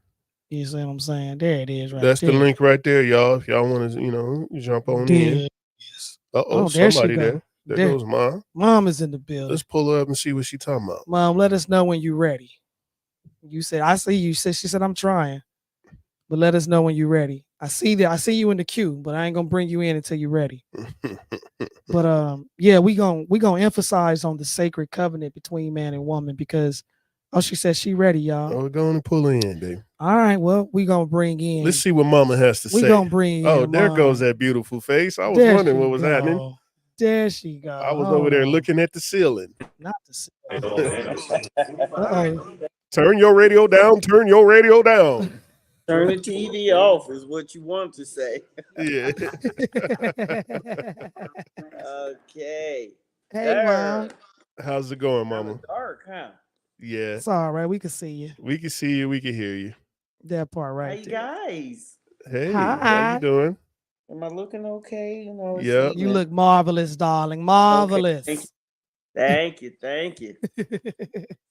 You see what I'm saying? There it is, right That's the there. link right there, y'all. If y'all want to, jump on in. There it is. Uh-oh, Oh, there she somebody go. there. There There, goes Mom. Mom is in the building. Let's pull her up and see what she talking about. Mom, let us know when you're ready. You said, I see you. She said, I'm trying, but let us know when you're ready. I see that. I see you in the queue, but I ain't gonna bring you in until you're ready. But yeah, we gonna emphasize on the sacred covenant between man and woman because she said she ready, y'all. Oh, we're going to pull her in, baby. All right, well, we gonna bring in. Let's see what Mama has to We say. gonna bring Oh, in. there Mom. goes that beautiful face. I was There wondering she what was happening. go. There she go. I was over there looking at the ceiling. Not the ceiling. Uh-oh. Turn your radio down. Turn your radio down. Turn the TV off is what you want to say. Yeah. Okay. Hey, Mom. How's it going, Mama? Dark, huh? Yeah. It's all right. We can see you. We can see you. We can hear you. That part right Hey there. guys. Hey, Hi. how you doing? Am I looking okay? Yeah. You look marvelous, darling. Marvelous. Okay, thank you. Thank you.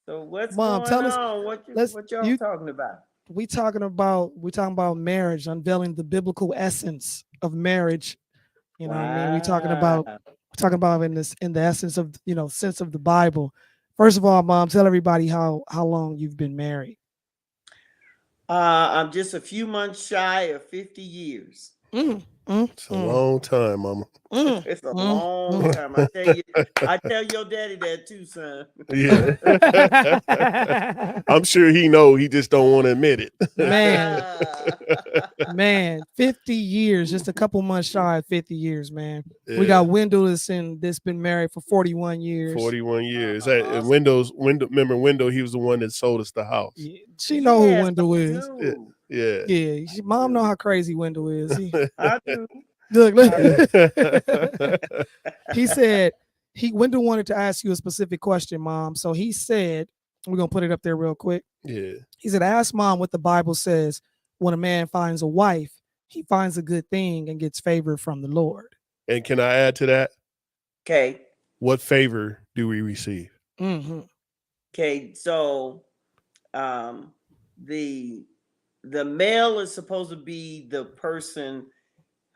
So what's Mom, going tell us. on? What y'all talking about? We talking about marriage, unveiling the biblical essence of marriage. You know what I mean? We talking about in the essence of sense of the Bible. First of all, Mom, tell everybody how long you've been married. I'm just a few months shy of 50 years. It's a long time, Mama. It's a long time. I tell your daddy that too, son. Yeah. I'm sure he know. He just don't want to admit it. Man, 50 years, just a couple months shy of 50 years, man. Yeah. We got Wendell that's been married for 41 years. 41 years. Awesome. Remember Wendell, he was the one that sold us the house. Yeah, she know who Wendell is. Yeah. Mom know how crazy Wendell is. I do. Look. He said Wendell wanted to ask you a specific question, Mom. So he said, we're gonna put it up there real quick. Yeah. He said, ask Mom what the Bible says when a man finds a wife, he finds a good thing and gets favor from the Lord. And can I add to that? Okay. What favor do we receive? Mm-hmm. Okay, so the male is supposed to be the person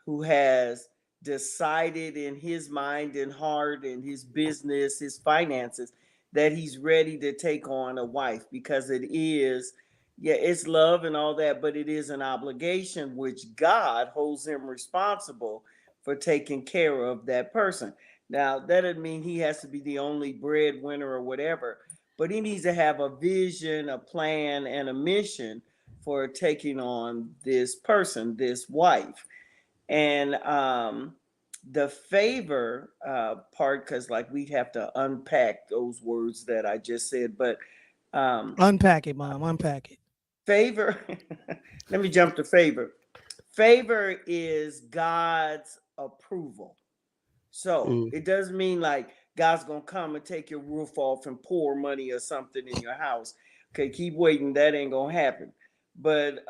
who has decided in his mind and heart and his business, his finances, that he's ready to take on a wife, because it is, it's love and all that, but it is an obligation which God holds him responsible for taking care of that person. Now, that doesn't mean he has to be the only breadwinner or whatever, but he needs to have a vision, a plan, and a mission for taking on this person, this wife. And the favor part, because like we'd have to unpack those words that I just said, but unpack it, Mom. Unpack it. Favor. Let me jump to favor. Favor is God's approval. So it doesn't mean like God's gonna come and take your roof off and pour money or something in your house. Okay, keep waiting. That ain't gonna happen. But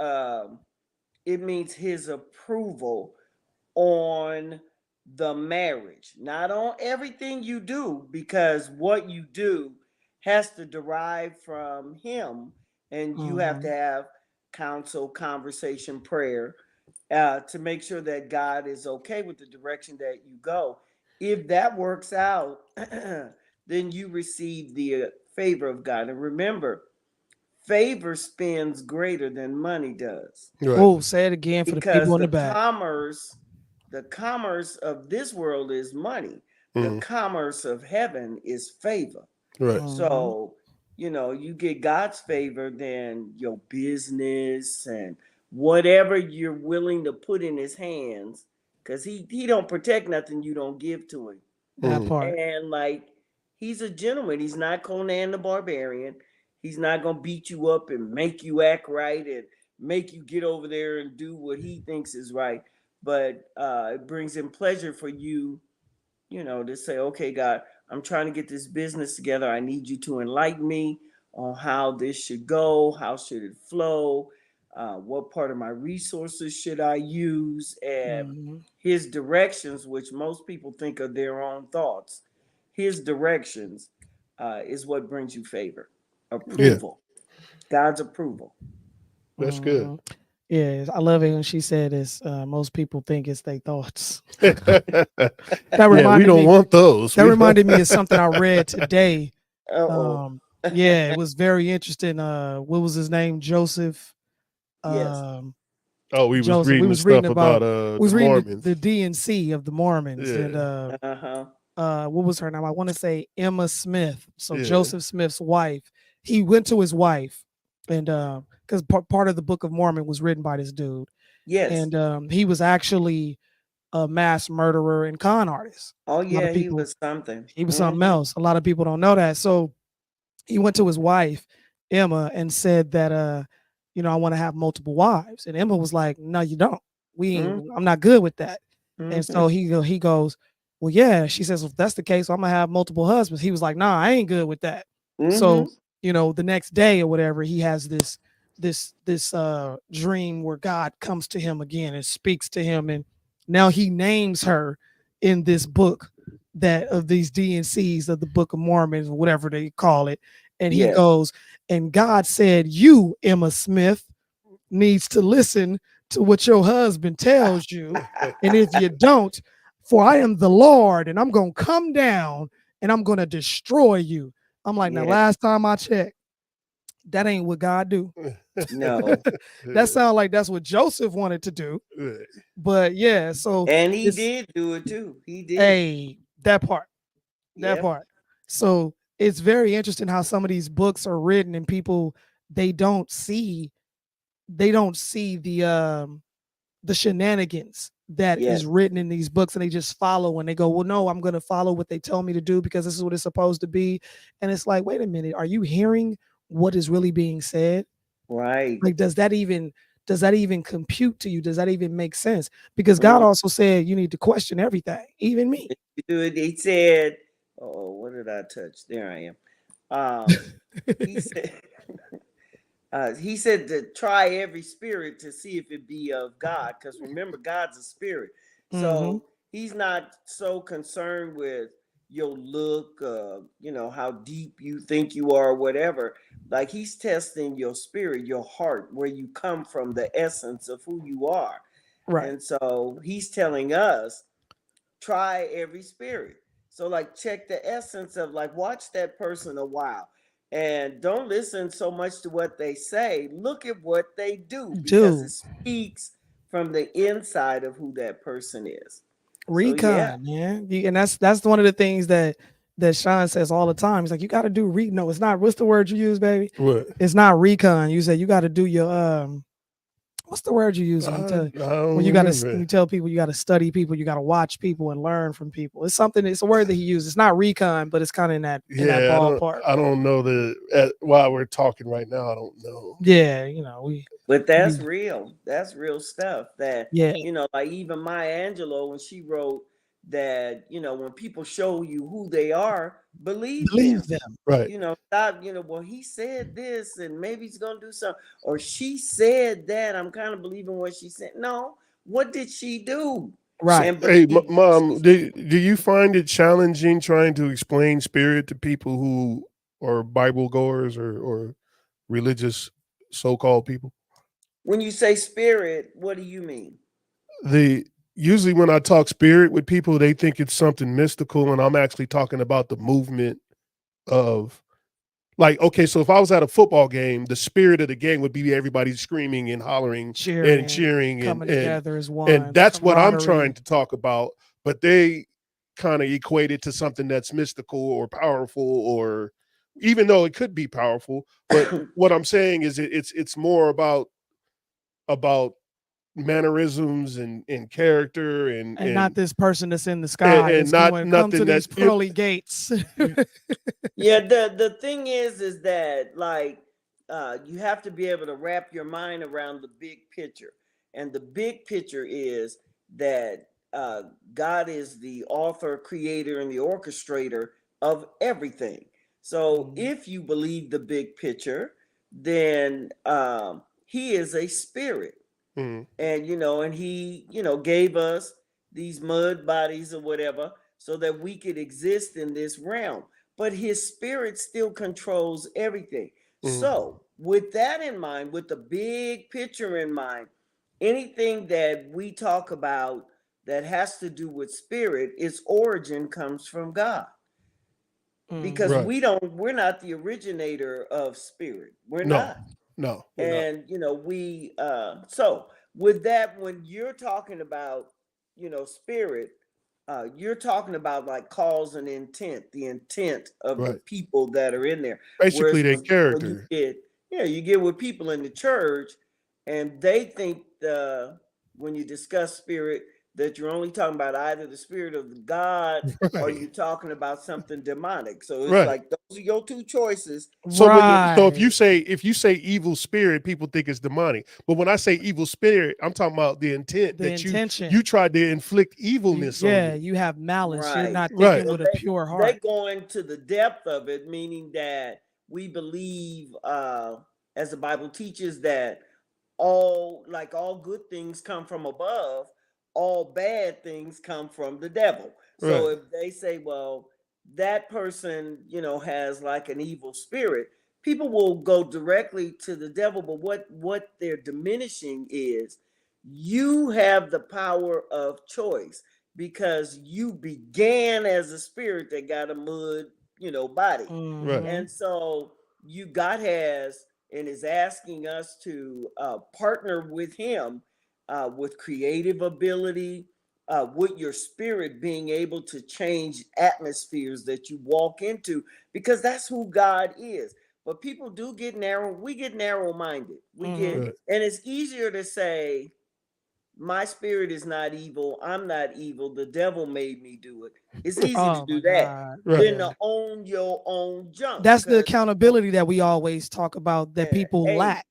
it means his approval on the marriage, not on everything you do, because what you do has to derive from him, and you have to have counsel, conversation, prayer to make sure that God is okay with the direction that you go. If that works out, then you receive the favor of God. And remember, favor spends greater than money does. Right. Oh, say it again for because the people in the back. The commerce of this world is money. The commerce of heaven is favor. Right. So, you get God's favor, then your business and whatever you're willing to put in his hands, because he don't protect nothing you don't give to him. That part. And like, he's a gentleman. He's not Conan the Barbarian. He's not gonna beat you up and make you act right and make you get over there and do what he thinks is right. But it brings him pleasure for you, to say, okay, God, I'm trying to get this business together. I need you to enlighten me on how this should go, how should it flow, what part of my resources should I use, and Mm-hmm. his directions, which most people think are their own thoughts. His directions is what brings you favor, Yeah, approval, God's approval. that's good. Mm-hmm. Yeah, I love it when she said this. Most people think it's their thoughts. That Yeah, we reminded don't me. want those. That We reminded me of something I read today. Uh-oh. Yeah, it was very interesting. What was his name? Joseph. Yes. Um, oh, we was Joseph. We reading the was reading stuff about. about We the was reading the Mormons. DNC of the Mormons, and Yeah, Uh-huh. what was her name? I want to say Emma Smith. So yeah. Joseph Smith's wife. He went to his wife, and because part of the Book of Mormon was written by this dude, Yes. and he was actually a mass murderer and con artist. Oh A lot yeah, of he people. was something. He was something Hmm. else. A lot of people don't know that. So he went to his wife Emma and said that I want to have multiple wives, and Emma was like, no, you don't. We ain't, Hmm. I'm not good with that. And Hmm. so he goes, well, yeah. She says, well, if that's the case, I'm gonna have multiple husbands. He was like, nah, I ain't good with that. Hmm. So the next day or whatever, he has this dream where God comes to him again and speaks to him, and now he names her in this book that of these DNCs of the Book of Mormon, whatever they call it. And he Yes. goes, and God said, you, Emma Smith, needs to listen to what your husband tells you. And if you don't, for I am the Lord, and I'm going to come down and I'm going to destroy you. I'm like, now, Yeah. last time I checked, that ain't what God do. No. That sounds like that's what Joseph wanted to do. But yeah, so And he it's did do it too. He did. a that part. That Yep. part. So it's very interesting how some of these books are written and people they don't see the shenanigans that Yes. is written in these books, and they just follow and they go, well, no, I'm going to follow what they tell me to do because this is what it's supposed to be. And it's like, wait a minute, are you hearing what is really being said? Right. Like, does that even compute to you? Does that even make sense? Because God Mm. also said you need to question everything, even me. He said, "Oh, what did I touch? There I am." He said, he said to try every spirit to see if it be of God, because remember, God's a spirit, Hmm. so He's not so concerned with your look, how deep you think you are, or whatever. Like He's testing your spirit, your heart, where you come from, the essence of who you are, Right. and so He's telling us try every spirit. So like check the essence of, like, watch that person a while and don't listen so much to what they say. Look at what they do, because it Dude, speaks from the inside of who that person is. So yeah. recon, man. And that's one of the things that Sean says all the time. He's like, you got to do no, it's not. What's the word you use, baby? What? It's not recon. You say you got to do your what's the word you use when you I tell when don't you got to when remember. you tell people you got to study people, you got to watch people and learn from people. It's something. It's a word that he uses. It's not recon, but it's kind of in that Yeah, ballpark. I don't know while we're talking right now. I don't know. Yeah, But that's we real. That's real stuff. That, yeah, like even Maya Angelou, when she wrote that, when people show you who they are, believe them. believe them. Right. Stop, well, he said this and maybe he's gonna do something. Or she said that. I'm kind of believing what she said. No, what did she do? Right. And Hey, believe what she mom, said. do you find it challenging trying to explain spirit to people who are Bible goers or religious so-called people? When you say spirit, what do you mean? The Usually when I talk spirit with people, they think it's something mystical, and I'm actually talking about the movement of, like, okay, so if I was at a football game, the spirit of the game would be everybody screaming and hollering and Cheering, cheering coming together as and one, the that's what I'm trying camaraderie. to talk about. But they kind of equate it to something that's mystical or powerful, or even though it could be powerful. But what I'm saying is it's more about mannerisms and character And not this person that's in the and, sky and that's not going, come to nothing that these pearly gates. Yeah, the thing is that, like, you have to be able to wrap your mind around the big picture, and the big picture is that God is the author, creator, and the orchestrator of everything. So if you believe the big picture, then he is a spirit. And and he gave us these mud bodies or whatever so that we could exist in this realm, but his spirit still controls everything. So with that in mind, with the big picture in mind, anything that we talk about that has to do with spirit, its origin comes from God, because Right. we're not the originator of spirit. We're No, not. no, we're not. And we so with that, when you're talking about spirit, you're talking about like cause and intent, the intent of the Right. people that are in there. Basically, Whereas their you character. get, you get with people in the church, and they think when you discuss spirit, that you're only talking about either the spirit of God or Right. you're talking about something demonic. So it's Right. like those are your two choices. So so Right. if you say evil spirit, people think it's demonic. But when I say evil spirit, I'm talking about the intent The that intention. you tried to inflict evilness on Yeah, me. you have malice. You're Right. not Right. thinking So with a pure they heart. go into the depth of it, meaning that we believe, as the Bible teaches, that all good things come from above, all bad things come from the devil. So Right. if they say, well, that person, has like an evil spirit, people will go directly to the devil. But what they're diminishing is you have the power of choice, because you began as a spirit that got a mud, body. Right. And so God has and is asking us to partner with him, with creative ability, with your spirit being able to change atmospheres that you walk into, because that's who God is. But people do get narrow. We get narrow minded. Right. And it's easier to say, my spirit is not evil. I'm not evil. The devil made me do it. It's easy to Oh do my that God. Right. than Yeah. to own your own junk. That's the Because accountability that we always talk about that people hey, lack.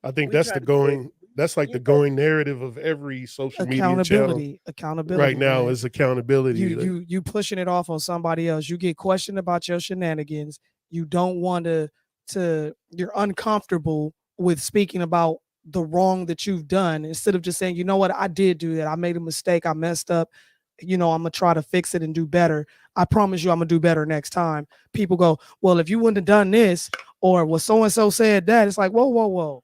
I think we that's try the to get, going. That's like the you know, going narrative of every social media channel Accountability. right Accountability, now man. is accountability. Like, You pushing it off on somebody else. You get questioned about your shenanigans. You don't want to you're uncomfortable with speaking about the wrong that you've done, instead of just saying, you know what, I did do that. I made a mistake. I messed up. I'm gonna try to fix it and do better. I promise you I'm gonna do better next time. People go, well, if you wouldn't have done this, or well, so and so said that. It's like, whoa, whoa, whoa.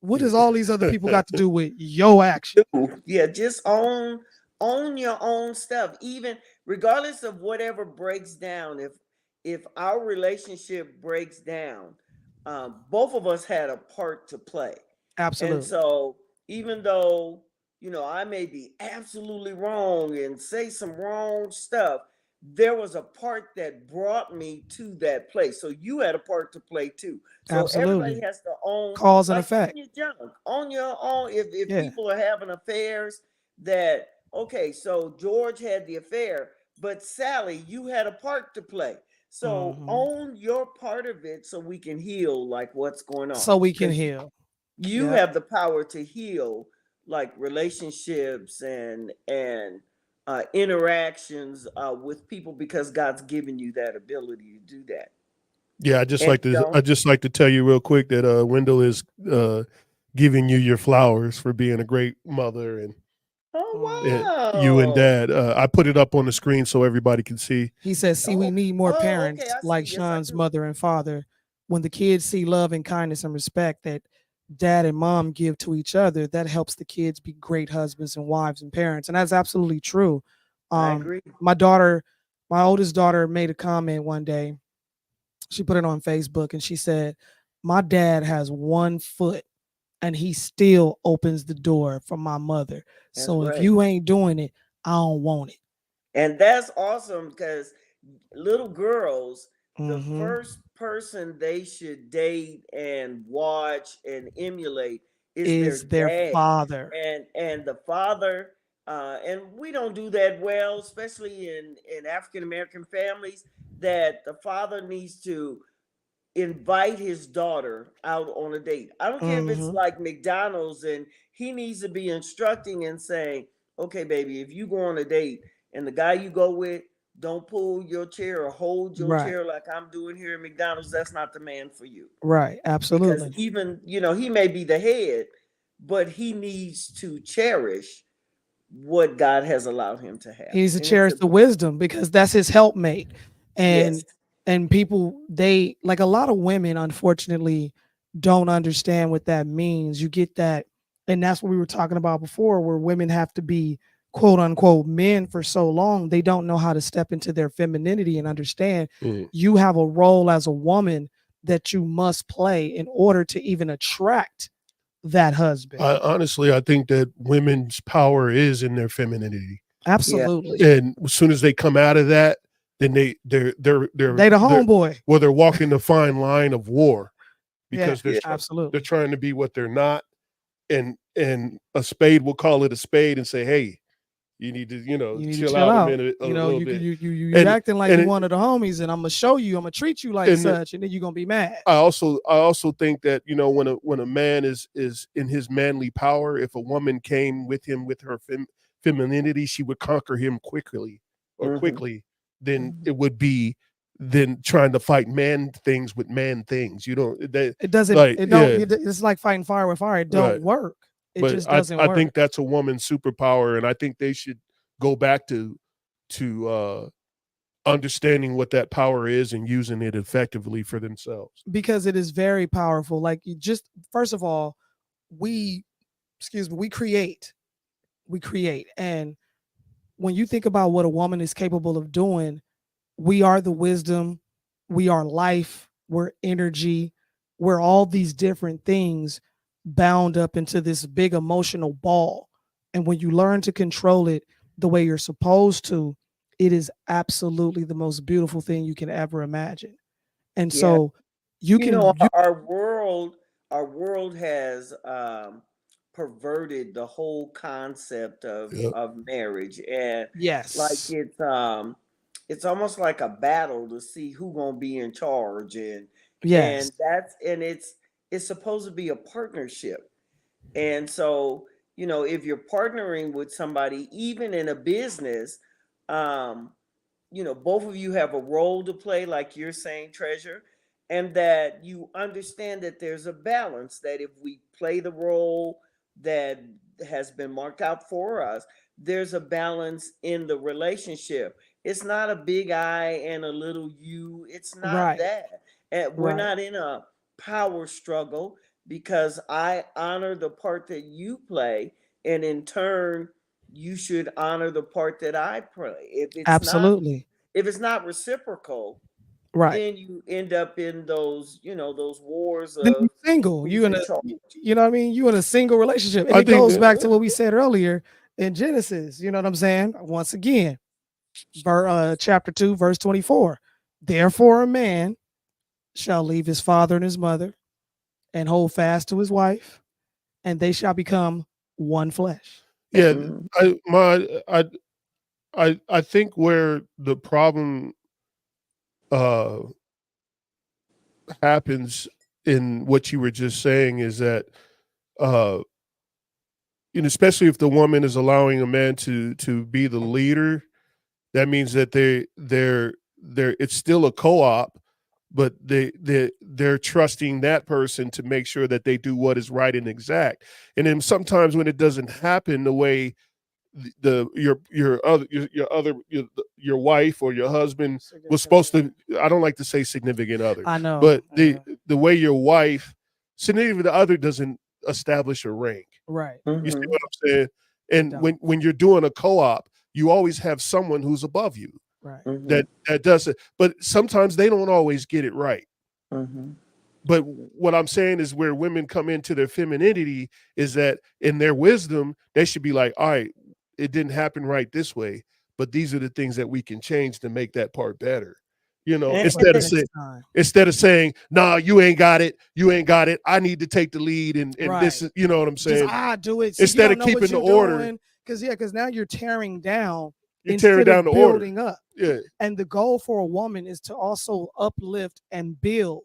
What does all these other people got to do with your action? yeah, just own your own stuff, even regardless of whatever breaks down. If our relationship breaks down, both of us had a part to play. And Absolutely. so even though I may be absolutely wrong and say some wrong stuff, there was a part that brought me to that place. So you had a part to play too. So everybody Absolutely. has to own, Cause and like, own effect. your junk, on your own. If Yeah. people are having affairs, that okay, so George had the affair, but Sally, you had a part to play. So Mhm. own your part of it so we can heal like what's going on. So we can Because heal. you Yep. have the power to heal like relationships and interactions with people, because God's given you that ability to do that. yeah, And I just like to tell you real quick that Wendell is giving you your flowers for being a great mother and Mhm. you and oh wow. dad. I put it up on the screen so everybody can see. He says, see, we Oh, need more oh, okay, parents I see. like Yes, I Sean's do. mother and father. When the kids see love and kindness and respect that dad and mom give to each other, that helps the kids be great husbands and wives and parents. And that's absolutely true. I Um, agree. my daughter, my oldest daughter, made a comment one day. She put it on Facebook and she said, my dad has one foot and he still opens the door for my mother. That's So if right. you ain't doing it, I don't want it. And that's awesome, because little girls, the Mm-hmm. first person they should date and watch and emulate is their Is their dad. father. And the father, and we don't do that well, especially in African American families, that the father needs to invite his daughter out on a date. I don't care if it's Mm-hmm. like McDonald's, and he needs to be instructing and saying, okay, baby, if you go on a date and the guy you go with don't pull your chair or hold your Right. chair like I'm doing here at McDonald's. That's not the man for you. Right. Because Absolutely. even, he may be the head, but he needs to cherish what God has allowed him to have. He needs to And it's cherish a the wisdom because that's his helpmate. yes. And people, they like, a lot of women unfortunately don't understand what that means. You get that, and that's what we were talking about before, where women have to be quote unquote men for so long, they don't know how to step into their femininity and understand you have a role as a woman that you must play in order to even attract that husband. I think that women's power is in their femininity. Yeah. Absolutely. And as soon as they come out of that, then they're They the homeboy. well, they're walking the fine line of war Yeah, because they're absolutely. trying to be what they're not, and a spade will call it a spade and say, hey, you need to You need to chill chill out a out. minute, a You know, little you bit. you And acting like and you it- one of the homies, and I'm gonna show you, I'm gonna treat you like and such, and then you're gonna be mad. I also think that when a man is in his manly power, if a woman came with him with her femininity, she would conquer him quickly. Then it would be then trying to fight man things with man things. You don't that It doesn't. like It don't. yeah It's like fighting fire with fire. It don't right. work. It But just doesn't I work. think that's a woman's superpower, and I think they should go back to understanding what that power is and using it effectively for themselves. Because it is very powerful. Like, you just, first of all, we, excuse me, we create, and when you think about what a woman is capable of doing, we are the wisdom, we are life, we're energy, we're all these different things bound up into this big emotional ball. And when you learn to control it the way you're supposed to, it is absolutely the most beautiful thing you can ever imagine. And Yeah. so you can, Our world has perverted the whole concept of Yep. marriage, and like yes, it's almost like a battle to see who gonna be in charge, and yes, it's supposed to be a partnership. And so, if you're partnering with somebody, even in a business, um, both of you have a role to play, like you're saying, Treasure, and that you understand that there's a balance, that if we play the role that has been marked out for us, there's a balance in the relationship. It's not a big I and a little you. It's not right, that. And we're right. not in a power struggle, because I honor the part that you play, and in turn, you should honor the part that I play. Absolutely. If it's not reciprocal, Right. then you end up in those wars Then of you single. who's in charge. You know what I mean? You in a single relationship. And I it think goes back to what we said earlier in Genesis. You know what I'm saying? Once again, chapter 2, verse 24. Therefore, a man shall leave his father and his mother and hold fast to his wife, and they shall become one flesh. yeah, Mhm. I think where the problem uh happens in what you were just saying is that uh especially if the woman is allowing a man to be the leader, that means that they're it's still a co-op, but they're trusting that person to make sure that they do what is right and exact. And then sometimes when it doesn't happen the way the your wife or your husband was Significant supposed other. to, I don't like to say significant other, I know. but the way your wife, significant other doesn't establish a rank. Right. You see Mhm. what I'm saying? And Don't. when you're doing a co-op, you always have someone who's above you Right. Mhm. that does it. But sometimes they don't always get it right. Mhm. But what I'm saying is where women come into their femininity is that in their wisdom, they should be like, all right, it didn't happen right this way, but these are the things that we can change to make that part better. For the Instead of saying next time. nah, you ain't got it, I need to take the lead, and this Right. is, you know what I'm Just saying? do it. See, you Instead don't of know what keeping the you're order, doing. Because now you're tearing down you're tearing instead down of the order. building up. Yeah. And the goal for a woman is to also uplift and build.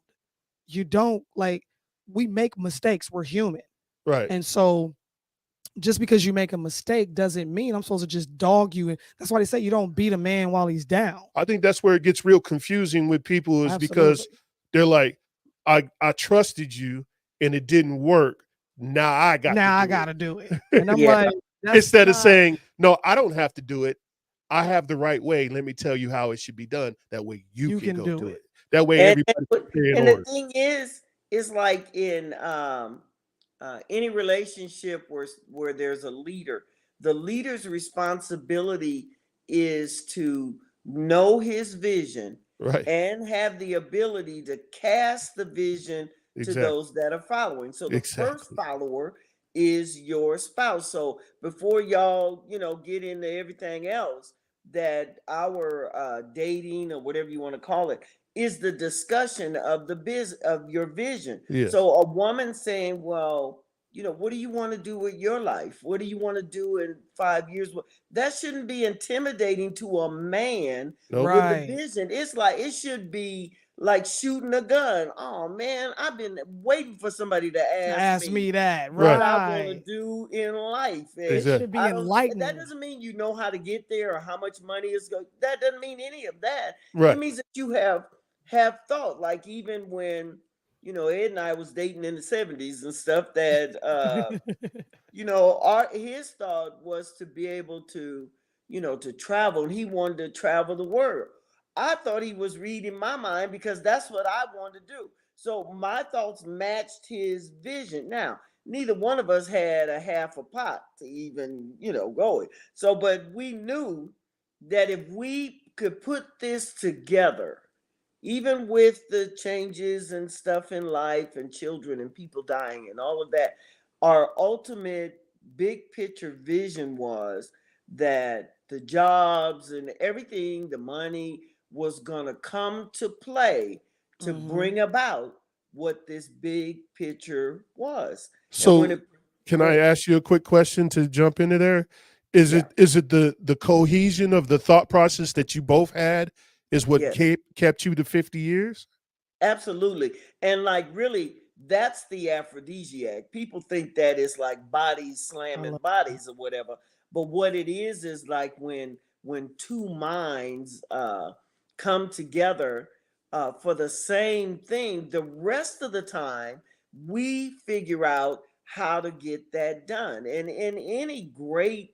You don't, like, we make mistakes. We're human. Right. And so just because you make a mistake doesn't mean I'm supposed to just dog you. And that's why they say you don't beat a man while he's down. I think that's where it gets real confusing with people is because Absolutely. they're like, I trusted you and it didn't work. Now I got to Now I do gotta do it. it. And I'm Yeah. like, that's Instead of not saying, no, I don't have to do it. I have the right way. Let me tell you how it should be done. That way you you can can go do do it. it. That way And everybody can stay in and the order. thing is, it's like in any relationship where there's a leader, the leader's responsibility is to know his vision Right. and have the ability to cast the vision to Exactly. those that are following. So the first Exactly. follower is your spouse. So before y'all, get into everything else, that our dating or whatever you want to call it is the discussion of of your vision. Yes. So a woman saying, well, what do you want to do with your life? What do you want to do in 5 years? That shouldn't be intimidating to a man Nope. with the Right. vision. It's like it should be like shooting a gun. Oh man, I've been waiting for somebody to ask Ask me me that. what Right. I want to Right. do in life. And It should Exactly. be I don't that enlightening. doesn't mean you know how to get there or how much money is going. That doesn't mean any of that. It Right. means that you have thought. Like even when Ed and I was dating in the 70s and stuff, that our his thought was to be able to to travel, and he wanted to travel the world. I thought he was reading my mind because that's what I wanted to do. So my thoughts matched his vision. Now neither one of us had a half a pot to even go it. So but we knew that if we could put this together, even with the changes and stuff in life and children and people dying and all of that, our ultimate big picture vision was that the jobs and everything, the money was going to come to play to Hmm. bring about what this big picture was. And when So it, can go I ahead. ask you a quick question to jump into there? Is Yeah. it the cohesion of the thought process that you both had is what Yes. kept you to 50 years? Absolutely. And like really, that's the aphrodisiac. People think that it's like bodies I slamming love that. bodies or whatever. But what it is like when two minds come together for the same thing, the rest of the time we figure out how to get that done. And in any great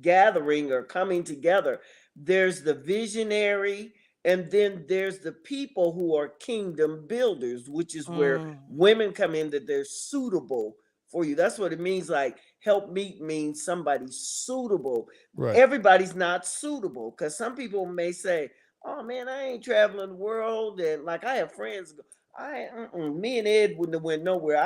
gathering or coming together, there's the visionary, and then there's the people who are kingdom builders, which is where Mm. women come in, that they're suitable for you. That's what it means. Like help meet means somebody suitable. Right. Everybody's not suitable, because some people may say, oh man, I ain't traveling the world. And like I have friends go, me and Ed wouldn't have went nowhere.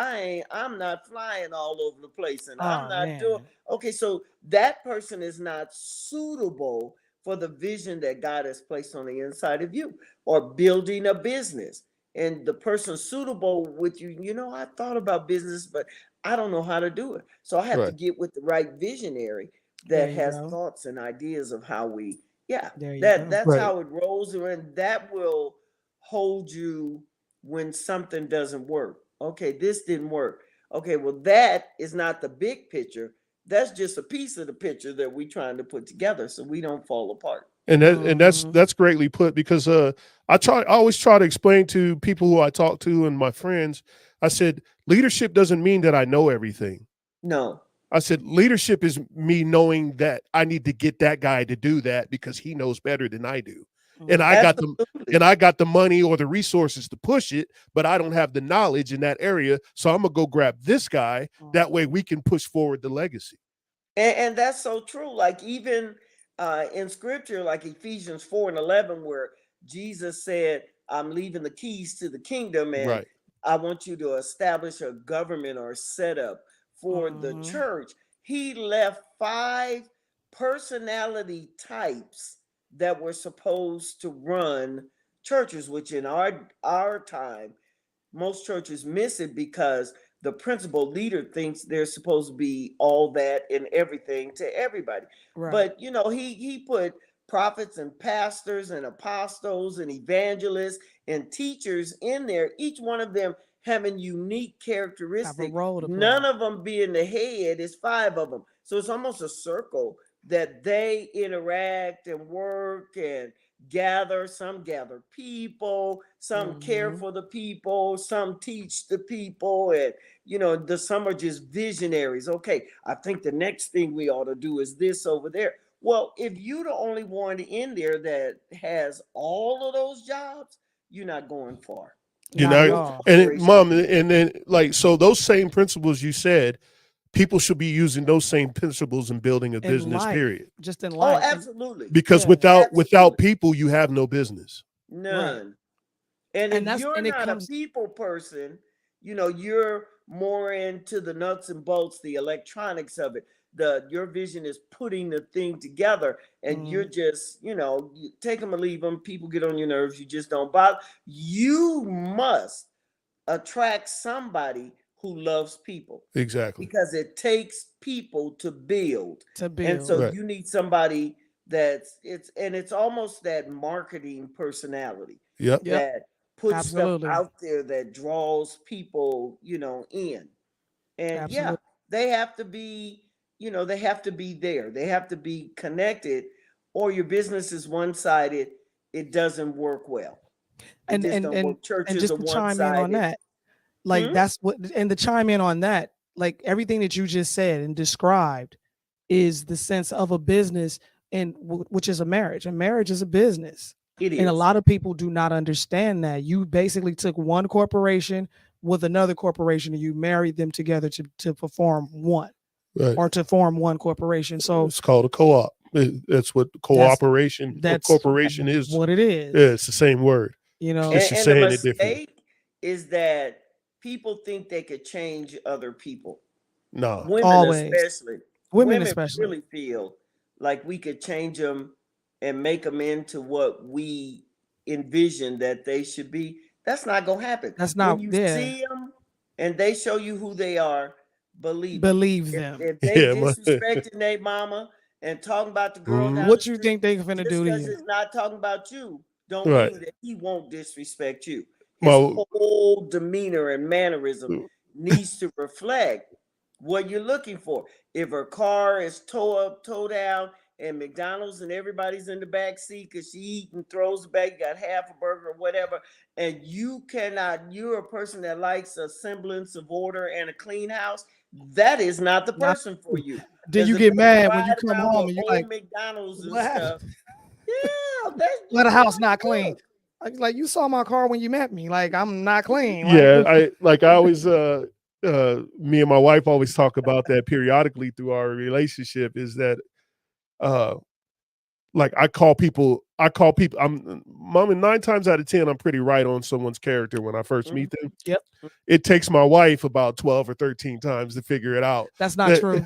I'm not flying all over the place, and I'm Oh not doing. man. Okay, so that person is not suitable for the vision that God has placed on the inside of you, or building a business. And the person suitable with you, I thought about business, but I don't know how to do it. So I have to Right. get with the right visionary There that you has go. thoughts and ideas of how yeah, There you that go. that's Right. how it rolls, and that will hold you when something doesn't work. Okay, this didn't work. Okay, well, that is not the big picture. That's just a piece of the picture that we're trying to put together so we don't fall apart. And Hmm. that's greatly put because I always try to explain to people who I talk to and my friends. I said leadership doesn't mean that I know everything. No, I said leadership is me knowing that I need to get that guy to do that because he knows better than I do. And I Hmm. got the absolutely. and I got the money or the resources to push it, but I don't have the knowledge in that area. So I'm gonna go grab this guy. That way Hmm. we can push forward the legacy. And that's so true. Like even in scripture, like Ephesians 4:11, where Jesus said, I'm leaving the keys to the kingdom, and Right. I want you to establish a government or setup for the Hmm. church. He left 5 personality types that were supposed to run churches, which in our time most churches miss it because the principal leader thinks they're supposed to be all that and everything to everybody. Right. But he put prophets and pastors and apostles and evangelists and teachers in there. Each one of them having unique Have a characteristics. role to play. None of them being the head. It's 5 of them. So it's almost a circle that they interact and work and gather. Some gather people, some care Mhm. for the people, some teach the people, and some are just visionaries. Okay, I think the next thing we ought to do is this over there. Well, if you're the only one in there that has all of those jobs, you're not going far. You Not at know, Your all. and corporation mom, will and then like so those same principles you said, people should be using those same principles in building a In business. life, Period. just in Oh, life. And absolutely. Because yeah, without Absolutely. people, you have no business. right. None. And And if that's you're and it not a comes people person, you're more into the nuts and bolts, the electronics of it. Your vision is putting the thing together, and you're mm, just, you take them or leave them. People get on your nerves. You just don't bother. You must attract somebody who loves people, Exactly. because it takes people to build. to And so build. Right. you need somebody it's almost that marketing personality Yep. Yep, that puts stuff absolutely. out there that draws people, in. And yeah, Absolutely. they have to be, they have to be there. They have to be connected, or your business is one-sided. It doesn't work well. It And just and don't and work. and Churches are just to chime in on one-sided. that, like Hmm? that's what and to chime in on that, like everything that you just said and described is the sense of a business and which is a marriage. And marriage is a business. It And a is. lot of people do not understand that. You basically took one corporation with another corporation and you married them together to perform one Right. or to form one corporation. So It's called a co-op. That's what that's cooperation or that's corporation is. what it Yeah, is. it's the same word. You know, It's And, just and the saying it differently. mistake is that people think they could change other people. Nah. Women, always especially. women Women especially. really feel like we could change them and make them into what we envision that they should be. That's not going to happen. That's When not you there. see them and they show you who they are, believe them. Believe If, them. if they Yeah. disrespecting their mama and talking about the girl Mhm. down the What you street, think they finna just do to because you? it's not talking about you, don't Right. mean that he won't disrespect you. His Well, whole demeanor and mannerism needs to reflect what you're looking for. If her car is toe down, and McDonald's and everybody's in the back seat because she eat and throws it back, got half a burger or whatever, and you're a person that likes a semblance of order and a clean house, that is not the Not person for you. then Because you if get you're gonna mad when you ride come around home with and you old like, McDonald's and what happened? stuff, yeah, that's Let the you're house not not clean. good. Like you saw my car when you met me. Like I'm not clean. Like yeah, I always me and my wife always talk about that periodically through our relationship is that uh like I'm mom, and 9 times out of 10 I'm pretty right on someone's character when I first meet them. Yep. It takes my wife about 12 or 13 times to figure it out. That's not true.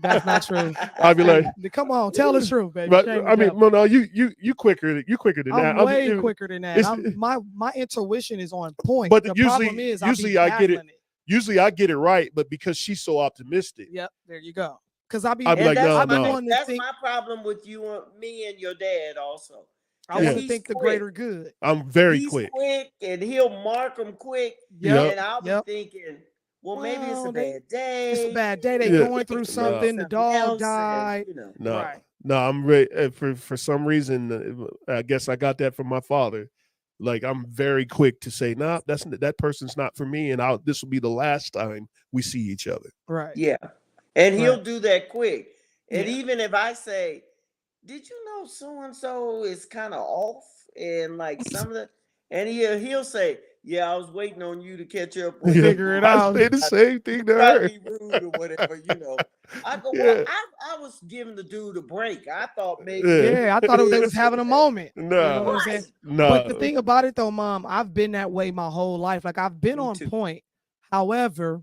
That's not true. I'll be like, Come on, tell the truth, baby. but Shame the I mean, devil. well, no, you quicker than that. I'm I mean, way quicker than that. it's, I'm my intuition is on point. but The problem is I be I get it. battling it. Usually I get it right, but because she's so optimistic, Yep, there you go. Because I be I'll be And like, that's no, I be my no, wanting to that's think my problem with you and me and your dad also. I Because want yeah, to he's think the quick. greater good. I'm very He's quick. quick and he'll mark them quick. Yep. Yep. And I'll be Yep. thinking, well, maybe it's a Well, bad it's a day. bad day. They Maybe Yeah. going they through could do No, something. The something dog else. And, died. no, Right. no. I'm ready for some reason. I guess I got that from my father. Like I'm very quick to say, nah, that person's not for me, and this will be the last time we see each other. Right. yeah. And he'll Right. do that quick. And Yeah. even if I say, did you know so and so is kind of off? And like some of the, and he'll say, yeah, I was waiting on you to catch up with Yeah, me. Figure it I out. say the same thing to Try to her. be rude or whatever. I go, well, Yeah, I was giving the dude a break. I thought maybe yeah. he Yeah, I was thought they was this or having a that. moment. You know what I'm No, saying? Right. But the no. thing about it though, Mom, I've been that way my whole life. Like I've been Me on too. point. However,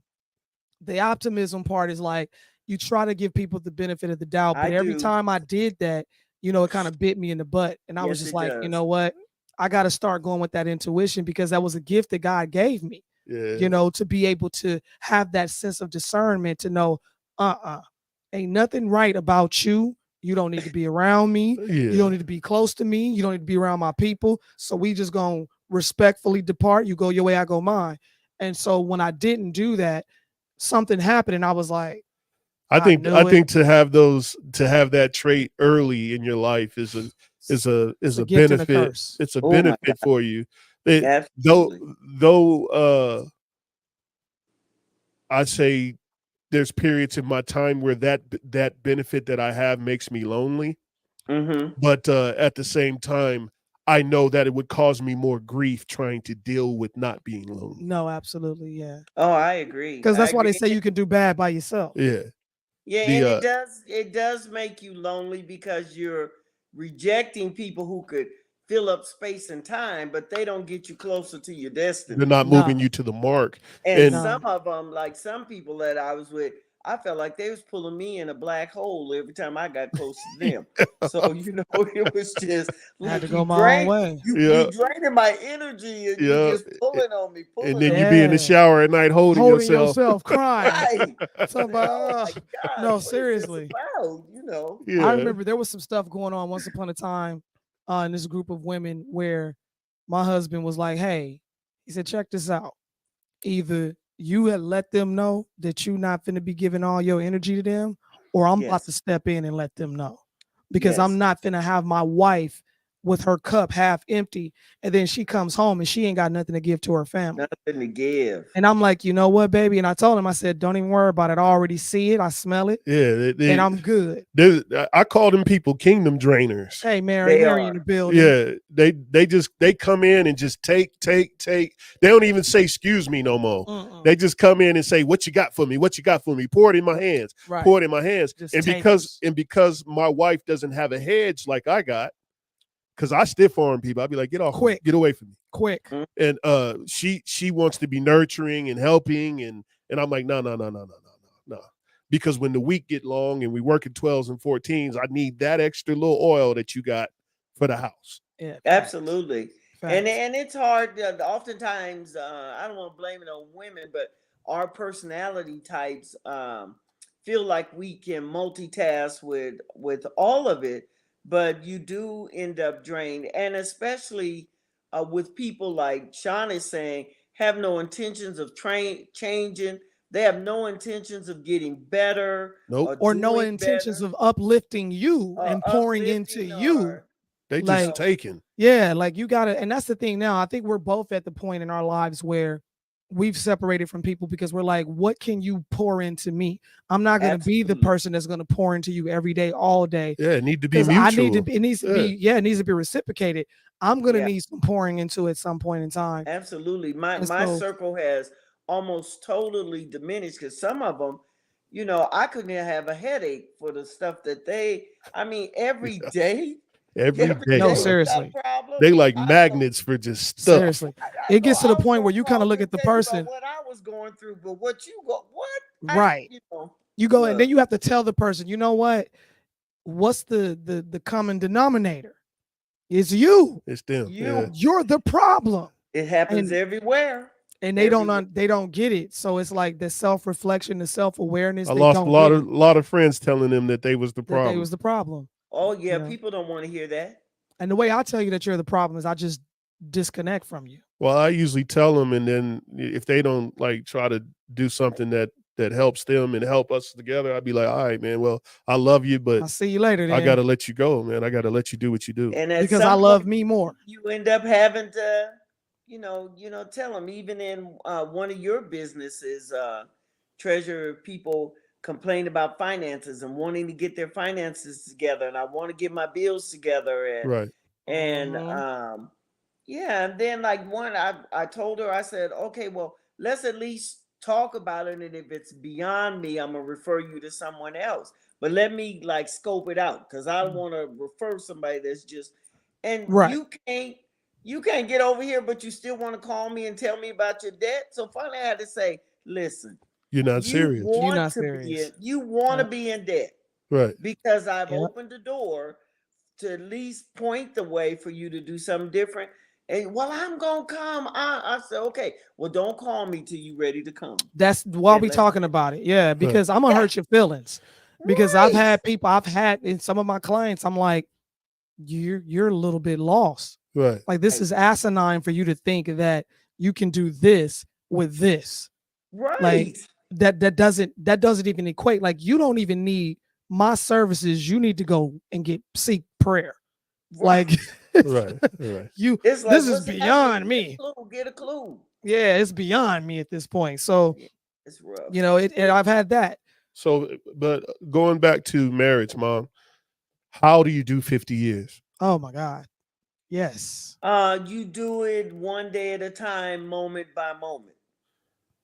the optimism part is like you try to give people the benefit of the doubt. I But every do. time I did that, it kind of bit me in the butt. And I was Yes, just it like, you does. know what? I got to start going with that intuition because that was a gift that God gave me, Yeah, to be able to have that sense of discernment to know, ain't nothing right about you. You don't need to be around me. You don't yeah. need to be close to me. You don't need to be around my people. So we just gonna respectfully depart. You go your way, I go mine. And so when I didn't do that, something happened, and I was like, I think knew it. to have that trait early in your life is It's a a gift and a benefit. curse. It's a Oh my benefit for you. Though Absolutely. I say there's periods in my time where that benefit that I have makes me lonely. Mm-hmm. But at the same time, I know that it would cause me more grief trying to deal with not being lonely. No, absolutely, yeah. Oh, I agree. Because I that's why they agree. say you can do bad by yourself. Yeah. Yeah, The and it does make you lonely because you're rejecting people who could fill up space and time, but they don't get you closer to your they're destiny. not moving No, you to the mark. And And some no. of them, like some people that I was with, I felt like they was pulling me in a black hole every time I got close to them. So it was just I had to like go my own way. you yeah, draining my energy, and you yeah. just pulling on me, And pulling then you on be in me. the Yeah. shower at night holding Holding yourself. yourself, crying. Right. I Something said, oh my no, gosh, what is this seriously. about? I Yeah. remember there was some stuff going on once upon a time in this group of women where my husband was like, hey, he said, check this out. Either you had let them know that you're not finna be giving all your energy to them, or I'm about to Yes. step in and let them know. Because I'm Yes. not finna have my wife with her cup half empty, and then she comes home and she ain't got nothing to give to her family. Nothing to give. And I'm like, you know what, baby? And I told him, I said, don't even worry about it. I already see it. I smell it. Yeah. And I'm good. I call them people kingdom drainers. Hey, Mary, They Mary in are. the building. Yeah, they come in and just take. They don't even say excuse me no more. Mm-mm. They just come in and say, "What you got for me? What you got for me? Pour it in my hands. Right. Pour it in my hands." Just And takers. because my wife doesn't have a hedge like I got, because I stiff arm people, I'd be like, "Get off, Quick. get away from me." Quick. And she wants to be nurturing and helping, and I'm like, no. Because when the week get long and we work at 12s and 14s, I need that extra little oil that you got for the house. Yeah. Facts. Absolutely. And Facts. it's hard. Oftentimes, I don't want to blame it on women, but our personality types feel like we can multitask with all of it, but you do end up drained, and especially with people like Sean is saying, have no intentions of changing. They have no intentions of getting better Nope. or Or no doing intentions better of uplifting you or and pouring into uplifting you. or They you just Like, know. taking. yeah, like you gotta, and that's the thing now. I think we're both at the point in our lives where we've separated from people because we're like, what can you pour into me? I'm not gonna be the Absolutely. person that's gonna pour into you every day, all day. Yeah, it need to be Because I need to mutual. be, it needs to be, it needs to be reciprocated. I'm gonna Yeah. need some pouring into at some point in time. Absolutely. My And my so circle has almost totally diminished because some of them, I couldn't have a headache for the stuff that I mean, every day, Every every day, no, day bro. you got a seriously. problem. They like I was magnets for just stuff. Seriously. I It know gets to the I was point gonna where you kind call of you look and at the tell you about person, what I was going through, but what you go what right? You go and then look, you have to tell the person, you know what? What's the common denominator? It's you. It's them. Yeah. you You're the problem. it happens And everywhere. and Everywhere. they don't get it. So it's like the self-reflection, the self-awareness, I they lost a don't get it, lot of friends telling them that they was the that they problem. was the problem. Oh You yeah, know. people don't want to hear that. And the way I tell you that you're the problem is I just disconnect from you. Well, I usually tell them, and then if they don't like try to do something that helps them and help us together, I'd be like, all right, man. Well, I love you, but I'll see you later I got then to let you go, man. I got to let you do what you do. And at because I some point love me more. you end up having to tell them, even in one of your businesses, treasure, people complain about finances and wanting to get their finances together, and I want to get my bills together, Right. and Mhm. yeah, and then like one, I told her, I said, okay, well, let's at least talk about it, and if it's beyond me, I'm gonna refer you to someone else, but let me like scope it out, because I want to refer somebody that's just, and Right. you can't get over here, but you still want to call me and tell me about your debt. So finally I had to say, listen, You're not serious. You're want not to be in serious. you want to Yep. be in debt, Right. because I've Yep. opened the door to at least point the way for you to do something different. And well, I'm gonna come. I said, okay, well, don't call me till you ready to come. That's why And we let's talking about it. Yeah, Right. because I'm gonna yeah, hurt your feelings. Because right. I've had in some of my clients, I'm like, you're a little bit lost. Right. Like this Right. is asinine for you to think that you can do this with this. Like Right. that doesn't even equate. Like you don't even need my services. You need to go and seek prayer. Right. Like Right. Right. you, It's like, this is what's happening? beyond Get a me. clue. Get a clue. Yeah, it's beyond me at this point. So Yeah, it's rough. you know, I've had that. So, but going back to marriage, Mom, how do you do 50 years? Oh my God. Yes. You do it one day at a time, moment by moment.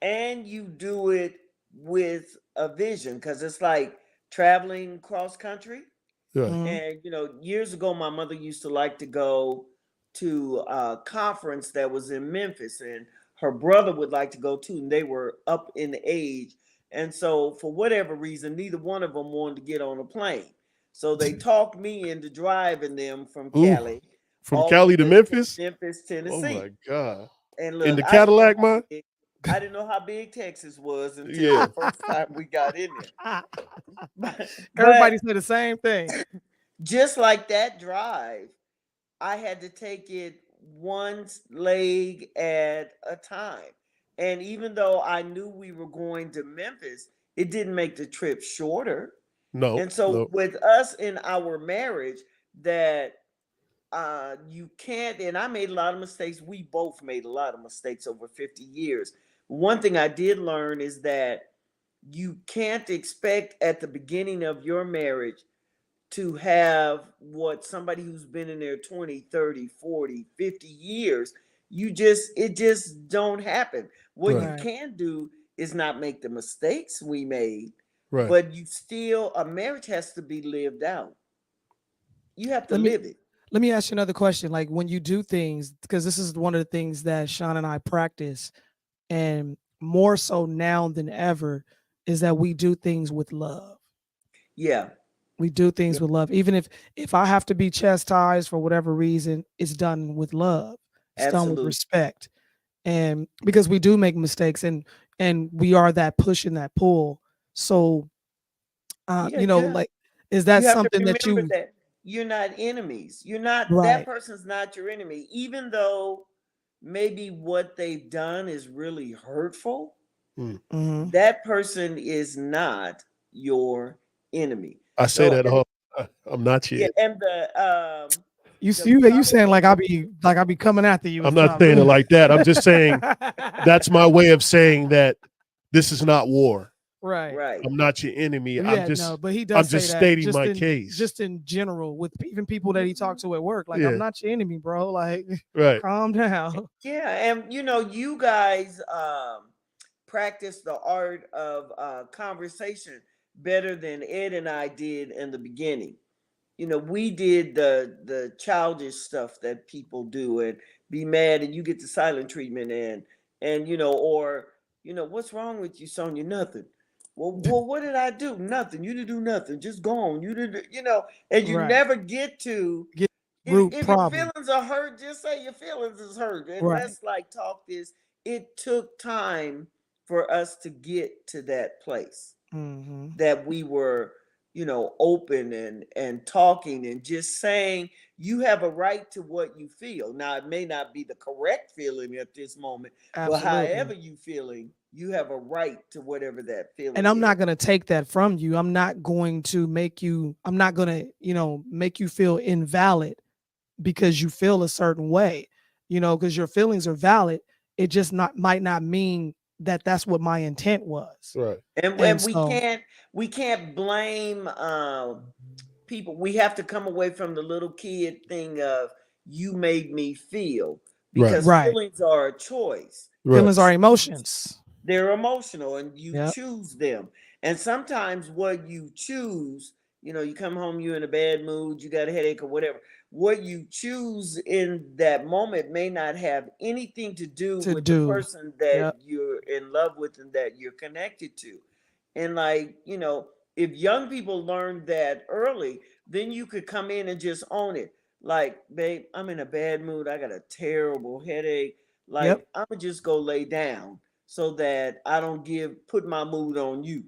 And you do it with a vision because it's like traveling cross country. Right. Mhm. And years ago, my mother used to like to go to a conference that was in Memphis, and her brother would like to go too, and they were up in age. And so, for whatever reason, neither one of them wanted to get on a plane. So they talked me into driving them from Ooh, Cali from all the Cali to way to Memphis? Memphis, Oh Tennessee. my God. And In look, the Cadillac, man? I didn't know how big Texas was until Yeah. the first time we got in there. Everybody But said the same thing. just like that drive, I had to take it one leg at a time. And even though I knew we were going to Memphis, it didn't make the trip shorter. No, And so no. with us in our marriage, that you can't, and I made a lot of mistakes. We both made a lot of mistakes over 50 years. One thing I did learn is that you can't expect at the beginning of your marriage to have what somebody who's been in there 20, 30, 40, 50 years, it just don't happen. What Right. you Right. can do is not make the mistakes we made, Right. but a marriage has to be lived out. You have to Let me live it. let me ask you another question. Like when you do things, because this is one of the things that Sean and I practice, and more so now than ever, is that we do things with love. Yeah. We do Yeah, things with love. Even if I have to be chastised for whatever reason, it's done with love. It's done with absolutely. respect. And because we do make mistakes, and we are that push and that pull. So Yeah, yeah. like, is that You have to something that remember you that you're not enemies. You're not, that right? person's not your enemy. Even though maybe what they've done is really hurtful, Mm. Hmm. that person is not your enemy. I say So, that and all. I'm not yeah, yet. and You the you saying like powerful, I be coming after you or I'm not saying it something. like that. I'm just saying that's my way of saying that this is not war. Right. right. I'm not your enemy. Yeah, no, but he I'm does say just that stating my case. just in general with even people that he talks to at work. Like, I'm Yeah. not your enemy, bro. Like, Right. calm down. Yeah, and you guys practice the art of conversation better than Ed and I did in the beginning. We did the childish stuff that people do and be mad, and you get the silent treatment, and or what's wrong with you, Sonia? Nothing. Well, what did I do? Nothing. You didn't do nothing. Just go on. You did, and you Right. never get to. Get If, root if your problem. feelings are hurt, just say your feelings is hurt, and Right. let's like talk this. It took time for us to get to that place Hmm. that we were open and talking and just saying you have a right to what you feel. Now it may not be the correct feeling at this moment, but however Absolutely. you feeling, you have a right to whatever that And feeling I'm is. not gonna take that from you. I'm not going to make you. I'm not gonna, make you feel invalid because you feel a certain way. Because your feelings are valid. It just not might not mean that that's what my intent was. Right. And And so, we can't blame people. We have to come away from the little kid thing of you made me feel, Right. because right, feelings are a choice. Right. feelings You are choose, emotions. they're emotional and you Yep. choose them. And sometimes what you choose, you come home, you're in a bad mood, you got a headache or whatever. What you choose in that moment may not have anything to do To with the do. person that Yep. you're in love with and that you're connected to. And like, if young people learn that early, then you could come in and just own it. Like, babe, I'm in a bad mood. I got a terrible headache. Yep. Like, I'm gonna just go lay down so that I don't put my mood on you.